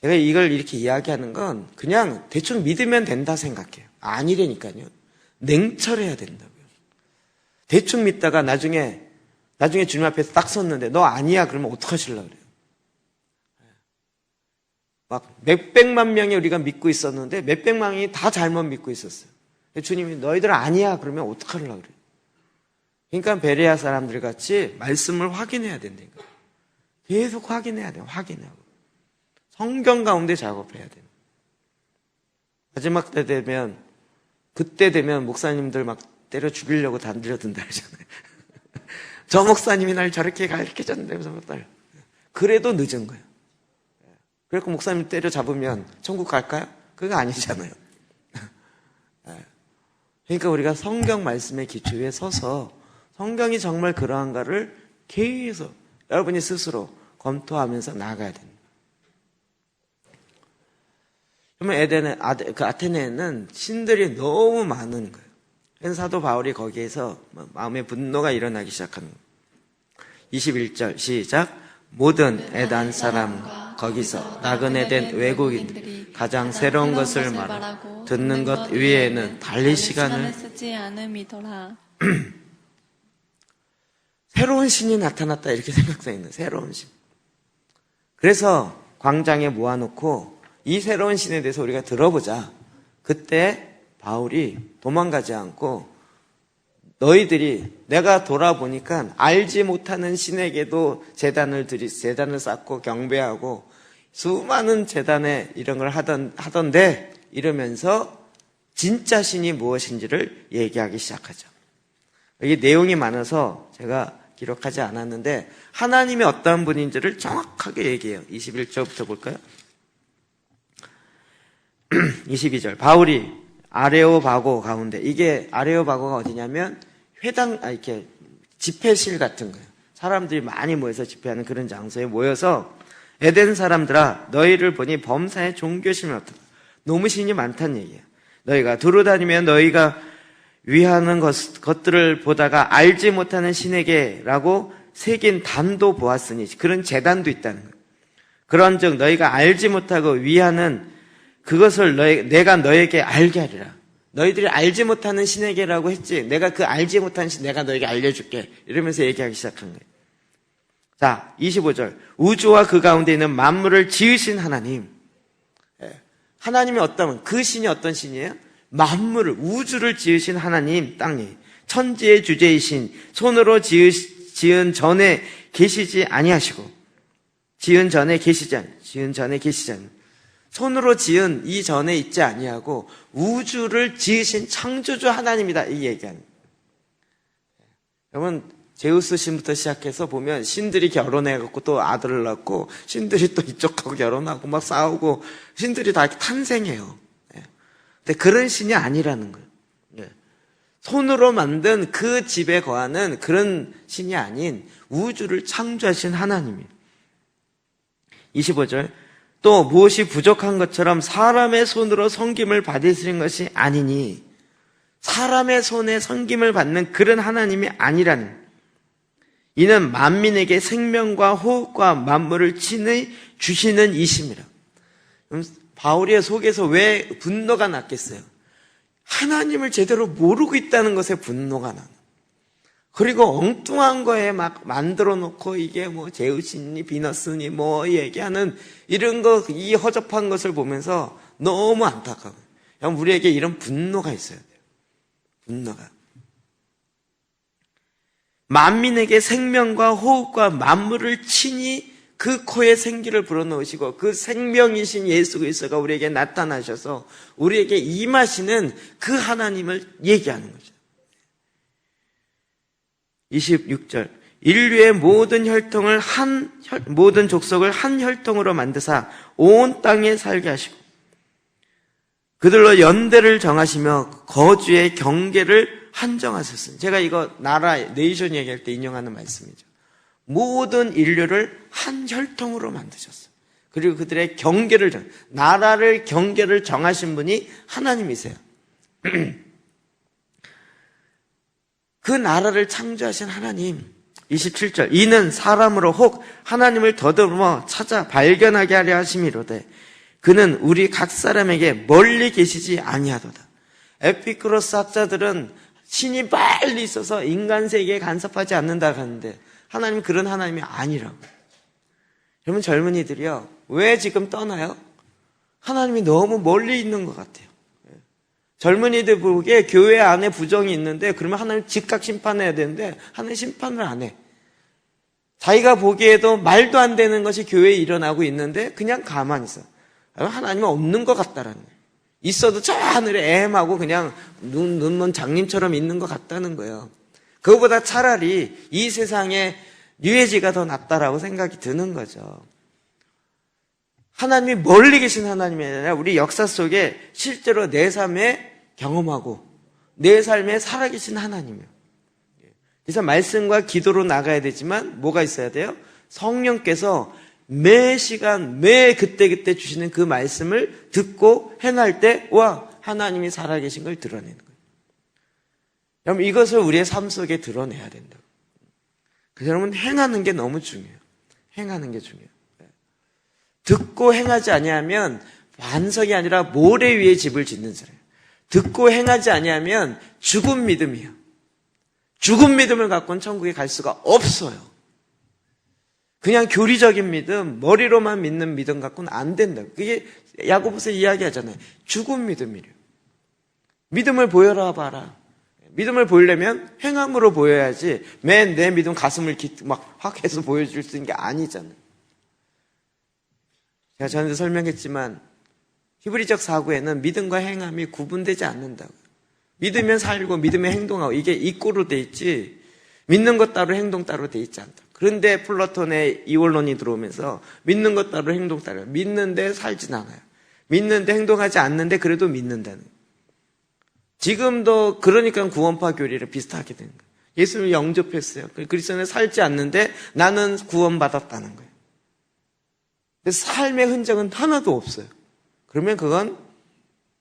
제가 이걸 이렇게 이야기하는 건 그냥 대충 믿으면 된다 생각해요. 아니라니까요. 냉철해야 된다고요. 대충 믿다가 나중에 주님 앞에서 딱 섰는데 너 아니야 그러면 어떡하시려고 그래요. 막 몇백만 명이 우리가 믿고 있었는데 몇백만 명이 다 잘못 믿고 있었어요. 주님이 너희들 아니야 그러면 어떡하려고 그래요. 그러니까 베레아 사람들 같이 말씀을 확인해야 된다니까. 계속 확인해야 돼요. 확인하고. 성경 가운데 작업해야 돼요. 마지막 때 되면 그때 되면 목사님들 막 때려 죽이려고 단들여든다 하잖아요. 저 목사님이 날 저렇게 가르쳐줬는데 그래도 늦은 거예요. 그래서 목사님 때려 잡으면 천국 갈까요? 그거 아니잖아요. 그러니까 우리가 성경 말씀의 기초에 서서 성경이 정말 그러한가를 계속 여러분이 스스로 검토하면서 나아가야 됩니다. 그러면 아테네에는 신들이 너무 많은 거예요. 그래서 사도 바울이 거기에서 마음의 분노가 일어나기 시작하는 거예요. 21절 시작. 모든 에단 사람과 거기서 나그네 된 외국인들이 가장 새로운 것을 말하고 듣는 것 위에는 달리 시간을 쓰지 않음이더라. 새로운 신이 나타났다 이렇게 생각되어 있는 새로운 신. 그래서 광장에 모아놓고 이 새로운 신에 대해서 우리가 들어보자. 그때 바울이 도망가지 않고 너희들이 내가 돌아보니까 알지 못하는 신에게도 제단을 쌓고 경배하고 수많은 제단에 이런 걸 하던데 이러면서 진짜 신이 무엇인지를 얘기하기 시작하죠. 여기 내용이 많아서 제가 기록하지 않았는데 하나님이 어떠한 분인지를 정확하게 얘기해요. 21절부터 볼까요? 22절 바울이 아레오바고 가운데 이게 아레오바고가 어디냐면 회당 이렇게 집회실 같은 거예요. 사람들이 많이 모여서 집회하는 그런 장소에 모여서 에덴 사람들아 너희를 보니 범사에 종교심이 없다. 너무 신이 많다는 얘기예요. 너희가 두루다니면 너희가 위하는 것들을 보다가 알지 못하는 신에게라고 새긴 단도 보았으니 그런 제단도 있다는 거예요. 그런즉 너희가 알지 못하고 위하는 그것을 내가 너에게 알게 하리라. 너희들이 알지 못하는 신에게라고 했지 내가 그 알지 못하는 신 내가 너에게 알려줄게 이러면서 얘기하기 시작한 거예요. 자 25절 우주와 그 가운데 있는 만물을 지으신 하나님. 하나님이 어떠면 그 신이 어떤 신이에요? 만물을, 우주를 지으신 하나님, 땅에 천지의 주제이신, 손으로 지은 전에 계시지 아니하시고, 지은 전에 계시지 않, 손으로 지은 이 전에 있지 아니하고 우주를 지으신 창조주 하나님이다, 이 얘기하는. 여러분, 제우스 신부터 시작해서 보면 신들이 결혼해갖고 또 아들을 낳고, 신들이 또 이쪽하고 결혼하고 막 싸우고, 신들이 다 이렇게 탄생해요. 근데 그런 신이 아니라는 거예요. 손으로 만든 그 집에 거하는 그런 신이 아닌 우주를 창조하신 하나님이에요. 25절, 또 무엇이 부족한 것처럼 사람의 손으로 섬김을 받으시는 것이 아니니, 사람의 손에 섬김을 받는 그런 하나님이 아니라는, 이는 만민에게 생명과 호흡과 만물을 친히 주시는 이심이라. 바울의 속에서 왜 분노가 났겠어요? 하나님을 제대로 모르고 있다는 것에 분노가 나는. 그리고 엉뚱한 거에 막 만들어 놓고 이게 뭐 제우스니 비너스니 뭐 얘기하는 이런 거, 이 허접한 것을 보면서 너무 안타까워요. 우리에게 이런 분노가 있어야 돼요. 분노가. 만민에게 생명과 호흡과 만물을 친히 그 코에 생기를 불어넣으시고 그 생명이신 예수 그리스도가 우리에게 나타나셔서 우리에게 임하시는 그 하나님을 얘기하는 거죠. 26절, 인류의 모든 혈통을 모든 족속을 한 혈통으로 만드사 온 땅에 살게 하시고 그들로 연대를 정하시며 거주의 경계를 한정하셨습니다. 제가 이거 나라, 네이션 얘기할 때 인용하는 말씀이죠. 모든 인류를 한 혈통으로 만드셨어요. 그리고 그들의 경계를, 나라를 경계를 정하신 분이 하나님이세요. 그 나라를 창조하신 하나님. 27절, 이는 사람으로 혹 하나님을 더듬어 찾아 발견하게 하려 하심이로되 그는 우리 각 사람에게 멀리 계시지 아니하도다. 에피쿠로스 학자들은 신이 빨리 있어서 인간 세계에 간섭하지 않는다 하는데 하나님 그런 하나님이 아니라고. 여러분, 젊은이들이요, 왜 지금 떠나요? 하나님이 너무 멀리 있는 것 같아요. 젊은이들 보기에 교회 안에 부정이 있는데 그러면 하나님 즉각 심판해야 되는데 하나님 심판을 안 해. 자기가 보기에도 말도 안 되는 것이 교회에 일어나고 있는데 그냥 가만히 있어. 하나님은 없는 것 같다라는 거예요. 있어도 저 하늘에 엠하고 그냥 눈먼 장님처럼 있는 것 같다는 거예요. 그거보다 차라리 이 세상에 뉴에지가 더 낫다라고 생각이 드는 거죠. 하나님이 멀리 계신 하나님이 아니라 우리 역사 속에 실제로 내 삶에 경험하고 내 삶에 살아계신 하나님이에요. 그래서 말씀과 기도로 나가야 되지만 뭐가 있어야 돼요? 성령께서 매 시간, 매 그때그때 주시는 그 말씀을 듣고 행할 때, 와, 하나님이 살아계신 걸 드러내는 거예요. 여러분, 이것을 우리의 삶 속에 드러내야 된다고. 그래서 여러분, 행하는 게 너무 중요해요. 행하는 게 중요해요. 듣고 행하지 아니하면 반석이 아니라 모래 위에 집을 짓는 사람이에요. 듣고 행하지 아니하면 죽은 믿음이에요. 죽은 믿음을 갖고는 천국에 갈 수가 없어요. 그냥 교리적인 믿음, 머리로만 믿는 믿음 갖고는 안 된다고. 그게 야고보서 이야기하잖아요. 죽은 믿음이래요. 믿음을 보여라 봐라. 믿음을 보이려면 행함으로 보여야지 맨 내 믿음 가슴을 막 확 해서 보여줄 수 있는 게 아니잖아요. 제가 전에도 설명했지만 히브리적 사고에는 믿음과 행함이 구분되지 않는다고요. 믿으면 살고 믿으면 행동하고 이게 이꼬로 돼 있지 믿는 것 따로 행동 따로 돼 있지 않다. 그런데 플라톤의 이원론이 들어오면서 믿는 것 따로 행동 따로, 믿는데 살진 않아요. 믿는데 행동하지 않는데 그래도 믿는다는 거예요. 지금도 그러니까 구원파 교리를 비슷하게 되는 거예요. 예수를 영접했어요. 그리스도는 살지 않는데 나는 구원받았다는 거예요. 삶의 흔적은 하나도 없어요. 그러면 그건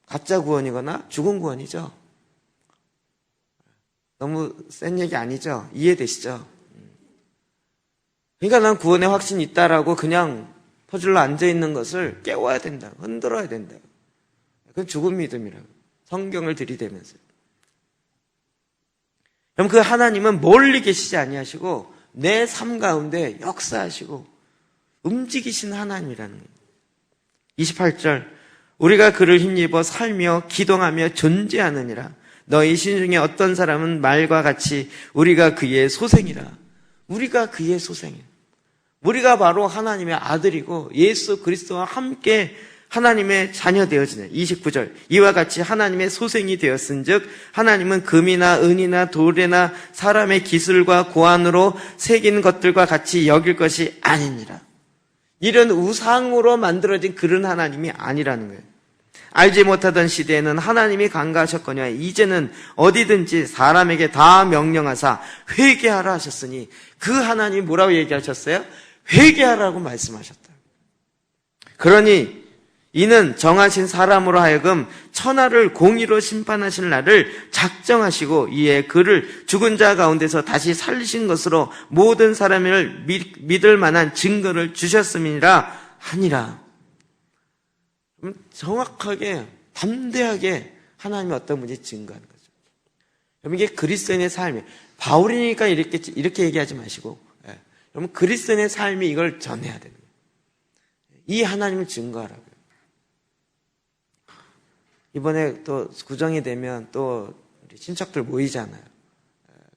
가짜 구원이거나 죽은 구원이죠. 너무 센 얘기 아니죠? 이해되시죠? 그러니까 난 구원의 확신이 있다라고 그냥 퍼질러 앉아있는 것을 깨워야 된다. 흔들어야 된다. 그건 죽은 믿음이라고. 성경을 들이대면서. 그럼 그 하나님은 멀리 계시지 아니하시고 내 삶 가운데 역사하시고 움직이신 하나님이라는 거예요. 28절, 우리가 그를 힘입어 살며 기동하며 존재하느니라. 너희 신 중에 어떤 사람은 말과 같이 우리가 그의 소생이라. 우리가 그의 소생이에요. 우리가 바로 하나님의 아들이고 예수 그리스도와 함께 하나님의 자녀 되어지네. 29절. 이와 같이 하나님의 소생이 되었은즉 하나님은 금이나 은이나 돌이나 사람의 기술과 고안으로 새긴 것들과 같이 여길 것이 아니니라. 이런 우상으로 만들어진 그런 하나님이 아니라는 거예요. 알지 못하던 시대에는 하나님이 강가하셨거니와 이제는 어디든지 사람에게 다 명령하사 회개하라 하셨으니 그 하나님이 뭐라고 얘기하셨어요? 회개하라고 말씀하셨다. 그러니 이는 정하신 사람으로 하여금 천하를 공의로 심판하실 날을 작정하시고 이에 그를 죽은 자 가운데서 다시 살리신 것으로 모든 사람을 믿을 만한 증거를 주셨음이니라 하니라. 정확하게 담대하게 하나님이 어떤 분인지 증거하는 거죠. 여러분 이게 그리스도인의 삶이에요. 바울이니까 이렇게 얘기하지 마시고 여러분 그리스도인의 삶이 이걸 전해야 됩니다. 이 하나님을 증거하라고요. 이번에 또 구정이 되면 또 우리 친척들 모이잖아요.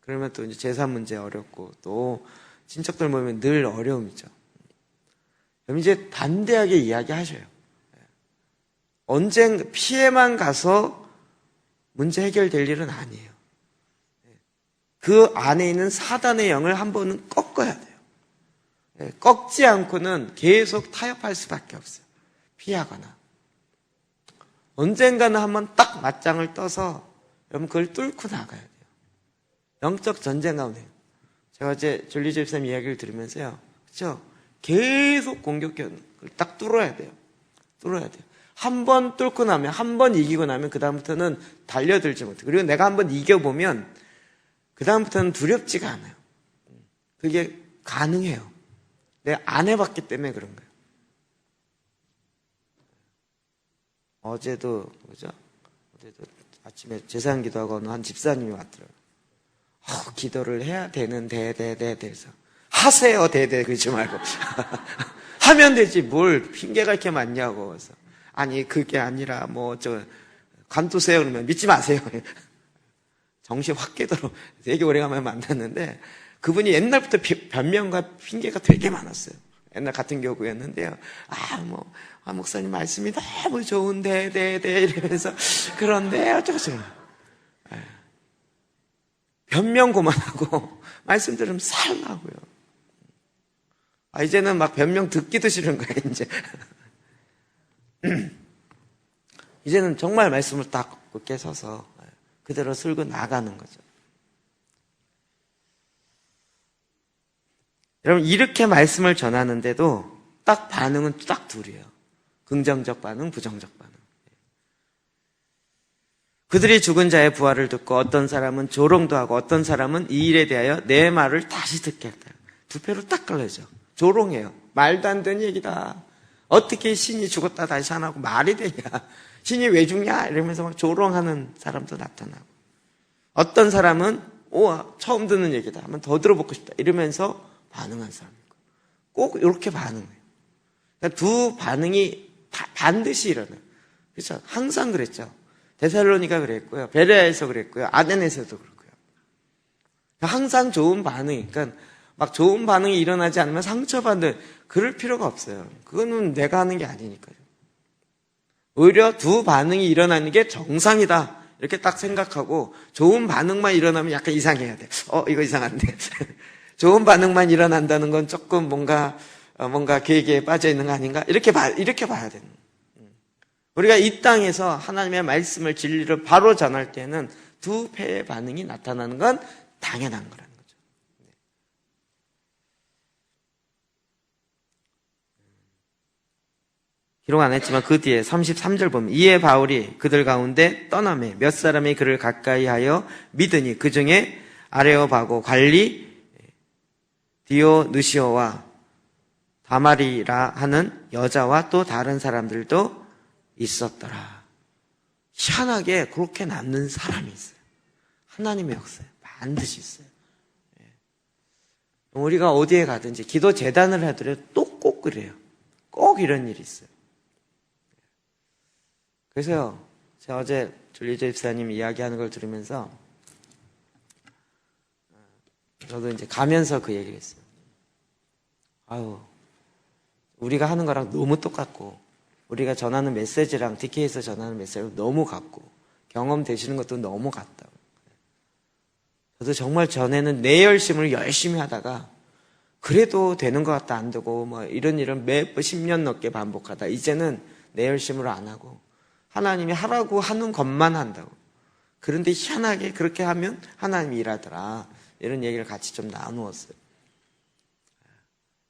그러면 또 이제 재산 문제 어렵고 또 친척들 모이면 늘 어려움이죠. 그럼 이제 담대하게 이야기하셔요. 언젠가 피해만 가서 문제 해결될 일은 아니에요. 그 안에 있는 사단의 영을 한 번은 꺾어야 돼요. 꺾지 않고는 계속 타협할 수밖에 없어요. 피하거나. 언젠가는 한번 딱 맞짱을 떠서 여러분 그걸 뚫고 나가야 돼요. 영적 전쟁 가운데. 제가 어제 졸리 집사님 이야기를 들으면서요. 그렇죠? 계속 공격을 딱 뚫어야 돼요. 뚫어야 돼요. 한 번 뚫고 나면, 한 번 이기고 나면 그다음부터는 달려들지 못해요. 그리고 내가 한 번 이겨보면 그다음부터는 두렵지가 않아요. 그게 가능해요. 내가 안 해봤기 때문에 그런 거예요. 어제도 아침에 제사장 기도하고 어느 한 집사님이 왔더라고요. 기도를 해야 되는데, 그래서 하세요, 그러지 말고. 하면 되지, 뭘 핑계가 이렇게 많냐고. 그래서 아니, 그게 아니라, 관두세요. 그러면 믿지 마세요. 정신 확 깨도록 되게 오래간만에 만났는데, 그분이 옛날부터 변명과 핑계가 되게 많았어요. 옛날 같은 교구였는데요. 목사님 말씀이 너무 좋은데, 이러면서, 그런데, 어쩌고저쩌고. 변명 그만하고, 말씀 들으면 살라고요. 이제는 막 변명 듣기도 싫은 거예요, 이제. 이제는 정말 말씀을 딱 굳게 서서 그대로 쓸고 나가는 거죠. 여러분 이렇게 말씀을 전하는데도 딱 반응은 딱 둘이에요. 긍정적 반응, 부정적 반응. 그들이 죽은 자의 부활을 듣고 어떤 사람은 조롱도 하고 어떤 사람은 이 일에 대하여 내 말을 다시 듣겠다. 두 표로 딱 갈라져. 조롱해요. 말도 안 되는 얘기다. 어떻게 신이 죽었다 다시 살아나고 말이 되냐. 신이 왜 죽냐 이러면서 막 조롱하는 사람도 나타나고 어떤 사람은 처음 듣는 얘기다. 한번 더 들어보고 싶다. 이러면서 반응한 사람이고 꼭 이렇게 반응해요. 그러니까 두 반응이 반드시 일어나요. 그렇죠? 항상 그랬죠. 데살로니가 그랬고요. 베레아에서 그랬고요. 아덴에서도 그렇고요. 항상 좋은 반응이 그러니까 막 좋은 반응이 일어나지 않으면 상처받는 그럴 필요가 없어요. 그거는 내가 하는 게 아니니까요. 오히려 두 반응이 일어나는 게 정상이다. 이렇게 딱 생각하고 좋은 반응만 일어나면 약간 이상해야 돼. 이거 이상한데. 좋은 반응만 일어난다는 건 조금 뭔가 계획에 빠져 있는 거 아닌가? 이렇게 봐야 되는 거예요. 우리가 이 땅에서 하나님의 말씀을 진리를 바로 전할 때는 두 패의 반응이 나타나는 건 당연한 거라는 거죠. 기록 안 했지만 그 뒤에 33절 보면 이에 바울이 그들 가운데 떠나매 몇 사람이 그를 가까이 하여 믿으니 그 중에 아레오바고 관리 디오누시오와 다마리라 하는 여자와 또 다른 사람들도 있었더라. 희한하게 그렇게 남는 사람이 있어요. 하나님의 역사에 반드시 있어요. 우리가 어디에 가든지 기도 재단을 하더라도 또 꼭 그래요. 꼭 이런 일이 있어요. 그래서요, 제가 어제 줄리저 집사님 이야기하는 걸 들으면서 저도 이제 가면서 그 얘기를 했어요. 아유, 우리가 하는 거랑 너무 똑같고, 우리가 전하는 메시지랑 DK에서 전하는 메시지랑 너무 같고, 경험 되시는 것도 너무 같다고. 저도 정말 전에는 내 열심을 열심히 하다가, 그래도 되는 것 같다 안 되고, 뭐 이런 일을 매번 10년 넘게 반복하다, 이제는 내 열심으로 안 하고, 하나님이 하라고 하는 것만 한다고. 그런데 희한하게 그렇게 하면 하나님이 일하더라. 이런 얘기를 같이 좀 나누었어요.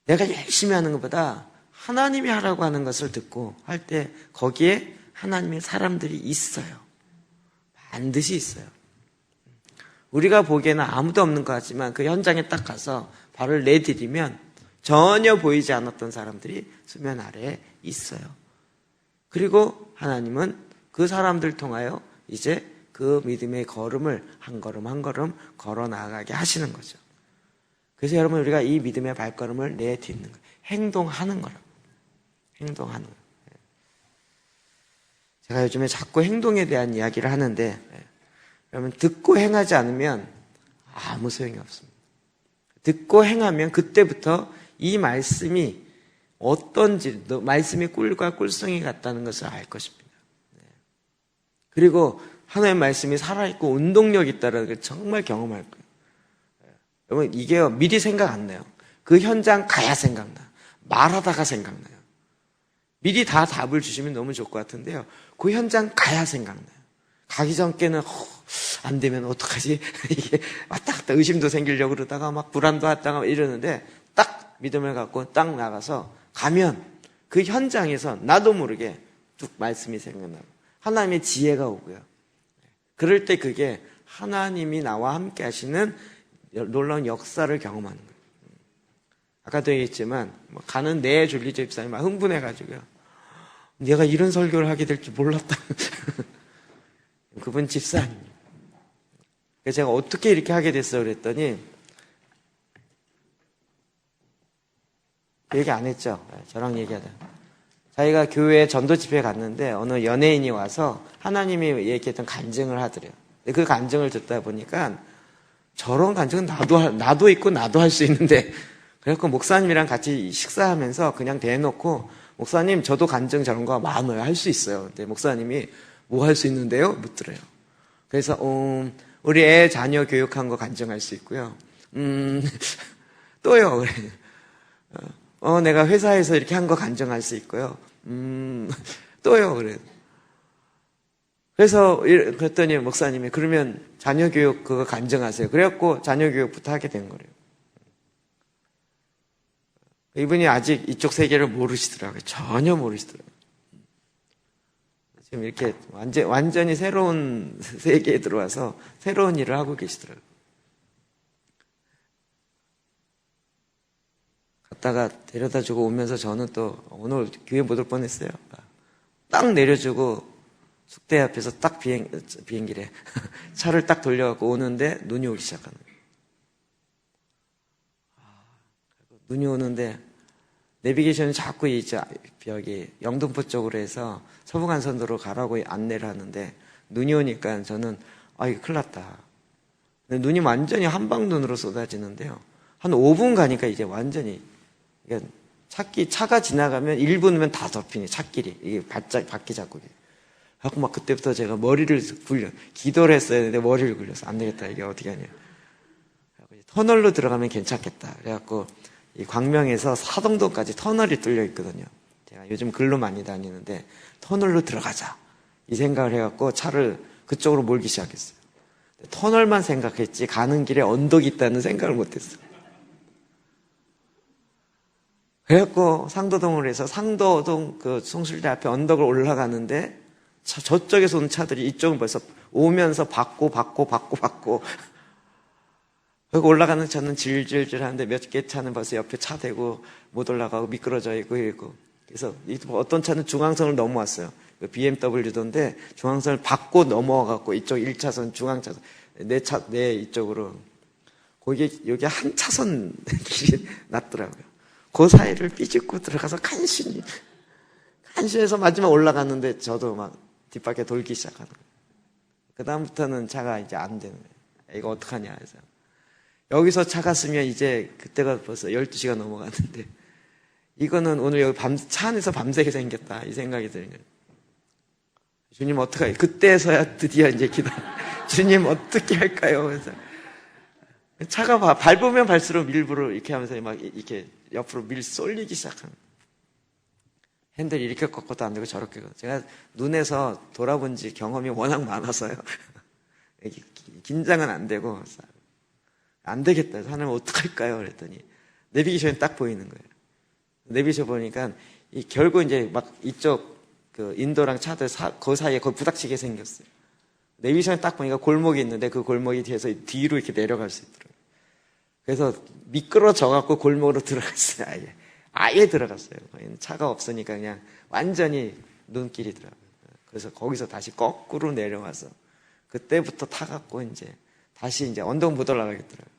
내가 열심히 하는 것보다 하나님이 하라고 하는 것을 듣고 할 때 거기에 하나님의 사람들이 있어요. 반드시 있어요. 우리가 보기에는 아무도 없는 것 같지만 그 현장에 딱 가서 발을 내디디면 전혀 보이지 않았던 사람들이 수면 아래에 있어요. 그리고 하나님은 그 사람들 통하여 이제 그 믿음의 걸음을 한 걸음 한 걸음 걸어 나가게 하시는 거죠. 그래서 여러분, 우리가 이 믿음의 발걸음을 내딛는 거예요. 행동하는 거라고. 행동하는 거예요. 제가 요즘에 자꾸 행동에 대한 이야기를 하는데, 여러분, 듣고 행하지 않으면 아무 소용이 없습니다. 듣고 행하면 그때부터 이 말씀이 어떤지, 말씀의 꿀과 꿀성이 같다는 것을 알 것입니다. 그리고 하나님의 말씀이 살아있고 운동력이 있다는 걸 정말 경험할 거예요. 여러분, 이게 미리 생각 안 나요. 그 현장 가야 생각나. 말하다가 생각나요. 미리 다 답을 주시면 너무 좋을 것 같은데요. 그 현장 가야 생각나요. 가기 전께는 안 되면 어떡하지? 이게 왔다 갔다 의심도 생기려고 그러다가 막 불안도 하다가 이러는데 딱 믿음을 갖고 딱 나가서 가면 그 현장에서 나도 모르게 쭉 말씀이 생각나고 하나님의 지혜가 오고요. 그럴 때 그게 하나님이 나와 함께 하시는 놀라운 역사를 경험하는 거예요. 아까도 얘기했지만 가는 내 줄리저 집사님 막 흥분해가지고요. 내가 이런 설교를 하게 될 줄 몰랐다. 그분 집사님. 그래서 제가 어떻게 이렇게 하게 됐어 그랬더니 얘기 안 했죠. 저랑 얘기하다. 자기가 교회 전도 집회에 갔는데 어느 연예인이 와서 하나님이 얘기했던 간증을 하더래요. 그 간증을 듣다 보니까 저런 간증은 나도 있고 나도 할 수 있는데, 그래서 목사님이랑 같이 식사하면서 그냥 대놓고 목사님 저도 간증 저런 거 많아요. 할 수 있어요. 근데 목사님이 뭐 할 수 있는데요? 묻더래요. 그래서 우리 애 자녀 교육한 거 간증할 수 있고요. 또요. 그래. 내가 회사에서 이렇게 한 거 간증할 수 있고요. 또요. 그래. 그래서 그랬더니 목사님이 그러면 자녀 교육 그거 간증하세요. 그래갖고 자녀 교육부터 하게 된 거래요. 이분이 아직 이쪽 세계를 모르시더라고요. 전혀 모르시더라고요. 지금 이렇게 완전히 새로운 세계에 들어와서 새로운 일을 하고 계시더라고요. 갔다가 데려다 주고 오면서 저는 또 오늘 교회 못 올 뻔했어요. 딱 내려주고 숙대 앞에서 딱 비행기래. 차를 딱 돌려갖고 오는데 눈이 오기 시작하는 거예요. 눈이 오는데 내비게이션이 자꾸 여기 영등포 쪽으로 해서 서부간선도로 가라고 안내를 하는데 눈이 오니까 저는 이거 큰일 났다. 근데 눈이 완전히 한방눈으로 쏟아지는데요. 한 5분 가니까 이제 완전히 차가 지나가면 1분이면 다 덮이니 찻길이 이게 바퀴 자국이. 하고 막 그때부터 제가 머리를 기도를 했어야 했는데 머리를 굴려서 안 되겠다. 이게 어떻게 하냐. 터널로 들어가면 괜찮겠다. 그래갖고 이 광명에서 사동도까지 터널이 뚫려 있거든요. 제가 요즘 글로 많이 다니는데 터널로 들어가자. 이 생각을 해갖고 차를 그쪽으로 몰기 시작했어요. 터널만 생각했지 가는 길에 언덕이 있다는 생각을 못했어요. 그래갖고 상도동으로 해서 상도동 그 송실대 앞에 언덕을 올라가는데 저쪽에서 오는 차들이 이쪽은 벌써 오면서 받고 그리고 올라가는 차는 질질질 하는데 몇 개 차는 벌써 옆에 차 대고 못 올라가고 미끄러져 있고 이러고. 그래서 어떤 차는 중앙선을 넘어왔어요. BMW던데 중앙선을 받고 넘어와갖고 이쪽 1차선 중앙차선 내 이쪽으로 여기 한 차선 길이 났더라고요. 그 사이를 삐집고 들어가서 간신히 간신해서 마지막 올라갔는데 저도 막 뒷바퀴 돌기 시작하는 거예요. 그 다음부터는 차가 이제 안 되는 거예요. 이거 어떡하냐 해서. 여기서 차가 쓰면 이제 그때가 벌써 12시가 넘어갔는데, 이거는 오늘 여기 차 안에서 밤새게 생겼다. 이 생각이 드는 거예요. 주님 어떡하요? 그때서야 드디어 이제 주님 어떻게 할까요? 그래서 차가 밟으면 발수록 일부러 이렇게 하면서 막 이렇게 옆으로 쏠리기 시작하는 거예요. 핸들 이렇게 꺾어도 안 되고 저렇게. 제가 눈에서 돌아본 지 경험이 워낙 많아서요. 긴장은 안 되고, 안 되겠다. 하나님 어떡할까요? 그랬더니, 내비게이션이 딱 보이는 거예요. 내비게이션 보니까, 결국 이제 막 이쪽, 인도랑 차들 그 사이에 거의 부닥치게 생겼어요. 내비게이션이 딱 보니까 골목이 있는데 그 골목이 뒤에서 뒤로 이렇게 내려갈 수 있더라고요. 그래서 미끄러져갖고 골목으로 들어갔어요. 아예 들어갔어요. 차가 없으니까 그냥 완전히 눈길이 들어가요. 그래서 거기서 다시 거꾸로 내려와서 그때부터 타갖고 다시 언덕 못 올라가겠더라고요.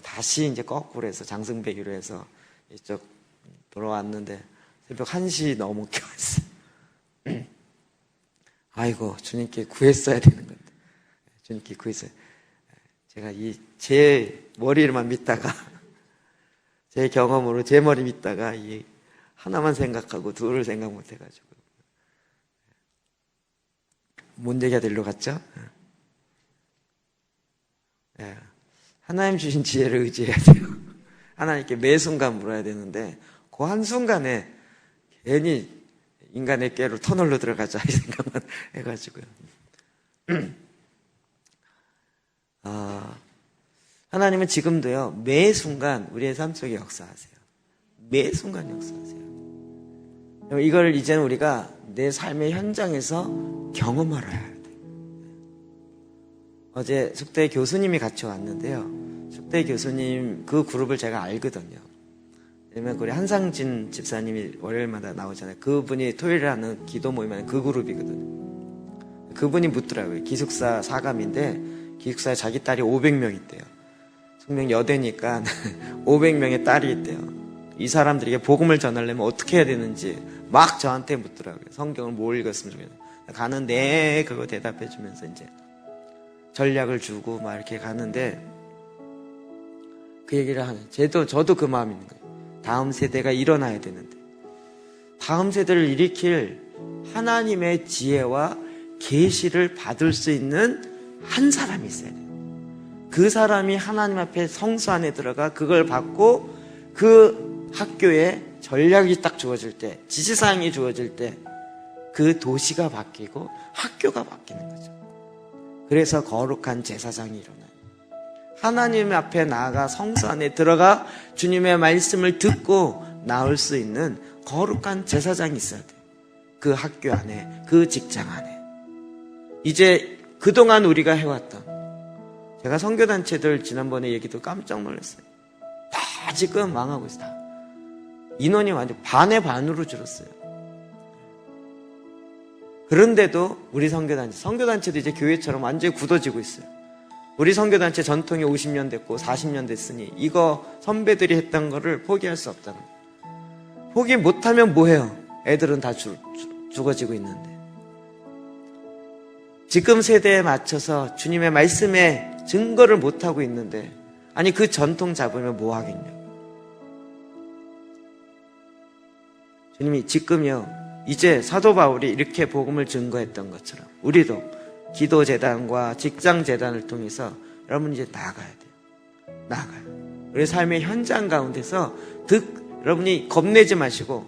다시 거꾸로 해서 장승배기로 해서 이쪽 돌아왔는데 새벽 1시 넘게 왔어요. 아이고, 주님께 구했어야 되는 건데. 주님께 구했어요. 제가 제 머리를만 믿다가 제 경험으로 제 머리 믿다가 하나만 생각하고 둘을 생각 못 해가지고 문제가 될로 갔죠? 네. 하나님 주신 지혜를 의지해야 돼요. 하나님께 매 순간 물어야 되는데 그 한순간에 괜히 인간의 꾀로 터널로 들어가자 이 생각만 해가지고요. 하나님은 지금도요, 매 순간 우리의 삶 속에 역사하세요. 매 순간 역사하세요. 이걸 이제는 우리가 내 삶의 현장에서 경험하러야 해요. 어제 숙대 교수님이 같이 왔는데요. 숙대 교수님 그 그룹을 제가 알거든요. 왜냐면 우리 한상진 집사님이 월요일마다 나오잖아요. 그분이 토요일에 하는 기도 모임에 그 그룹이거든요. 그분이 묻더라고요. 기숙사 사감인데 기숙사에 자기 딸이 500명 있대요. 성명 여대니까 500명의 딸이 있대요. 이 사람들에게 복음을 전하려면 어떻게 해야 되는지 막 저한테 묻더라고요. 성경을 뭐 읽었으면 좋겠어요. 가는데 그거 대답해 주면서 전략을 주고 막 이렇게 가는데 그 얘기를 하는. 저도 그 마음이 있는 거예요. 다음 세대가 일어나야 되는데 다음 세대를 일으킬 하나님의 지혜와 계시를 받을 수 있는 한 사람이 있어야 돼요. 그 사람이 하나님 앞에 성수 안에 들어가 그걸 받고 그 학교에 전략이 딱 주어질 때, 지시사항이 주어질 때 그 도시가 바뀌고 학교가 바뀌는 거죠. 그래서 거룩한 제사장이 일어나요. 하나님 앞에 나아가 성수 안에 들어가 주님의 말씀을 듣고 나올 수 있는 거룩한 제사장이 있어야 돼요. 그 학교 안에, 그 직장 안에. 이제 그동안 우리가 해왔던, 제가 선교단체들 지난번에 얘기도 깜짝 놀랐어요. 다 지금 망하고 있어요. 인원이 완전 반의 반으로 줄었어요. 그런데도 우리 선교단체도 이제 교회처럼 완전히 굳어지고 있어요. 우리 선교단체 전통이 50년 됐고 40년 됐으니 이거 선배들이 했던 거를 포기할 수 없다는 거예요. 포기 못하면 뭐해요? 애들은 다 죽어지고 있는데. 지금 세대에 맞춰서 주님의 말씀에 증거를 못하고 있는데, 아니 그 전통 잡으면 뭐 하겠냐. 주님이 지금요, 이제 사도 바울이 이렇게 복음을 증거했던 것처럼 우리도 기도재단과 직장재단을 통해서 여러분 이제 나아가야 돼요. 나아가요. 우리 삶의 현장 가운데서 여러분이 겁내지 마시고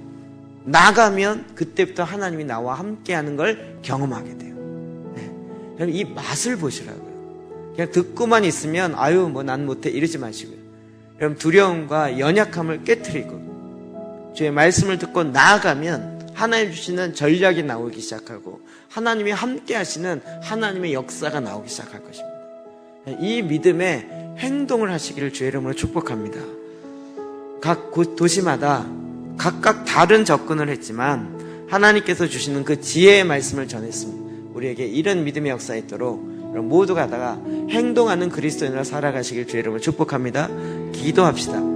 나가면 그때부터 하나님이 나와 함께하는 걸 경험하게 돼요. 네. 이 맛을 보시라고요. 그냥 듣고만 있으면 아유 뭐 난 못해 이러지 마시고요. 여러분 두려움과 연약함을 깨트리고 주의 말씀을 듣고 나아가면 하나님 주시는 전략이 나오기 시작하고 하나님이 함께 하시는 하나님의 역사가 나오기 시작할 것입니다. 이 믿음의 행동을 하시기를 주의 이름으로 축복합니다. 각 도시마다 각각 다른 접근을 했지만 하나님께서 주시는 그 지혜의 말씀을 전했습니다. 우리에게 이런 믿음의 역사가 있도록 모두가 다가 행동하는 그리스도인으로 살아가시길 주의 이름으로 축복합니다. 기도합시다.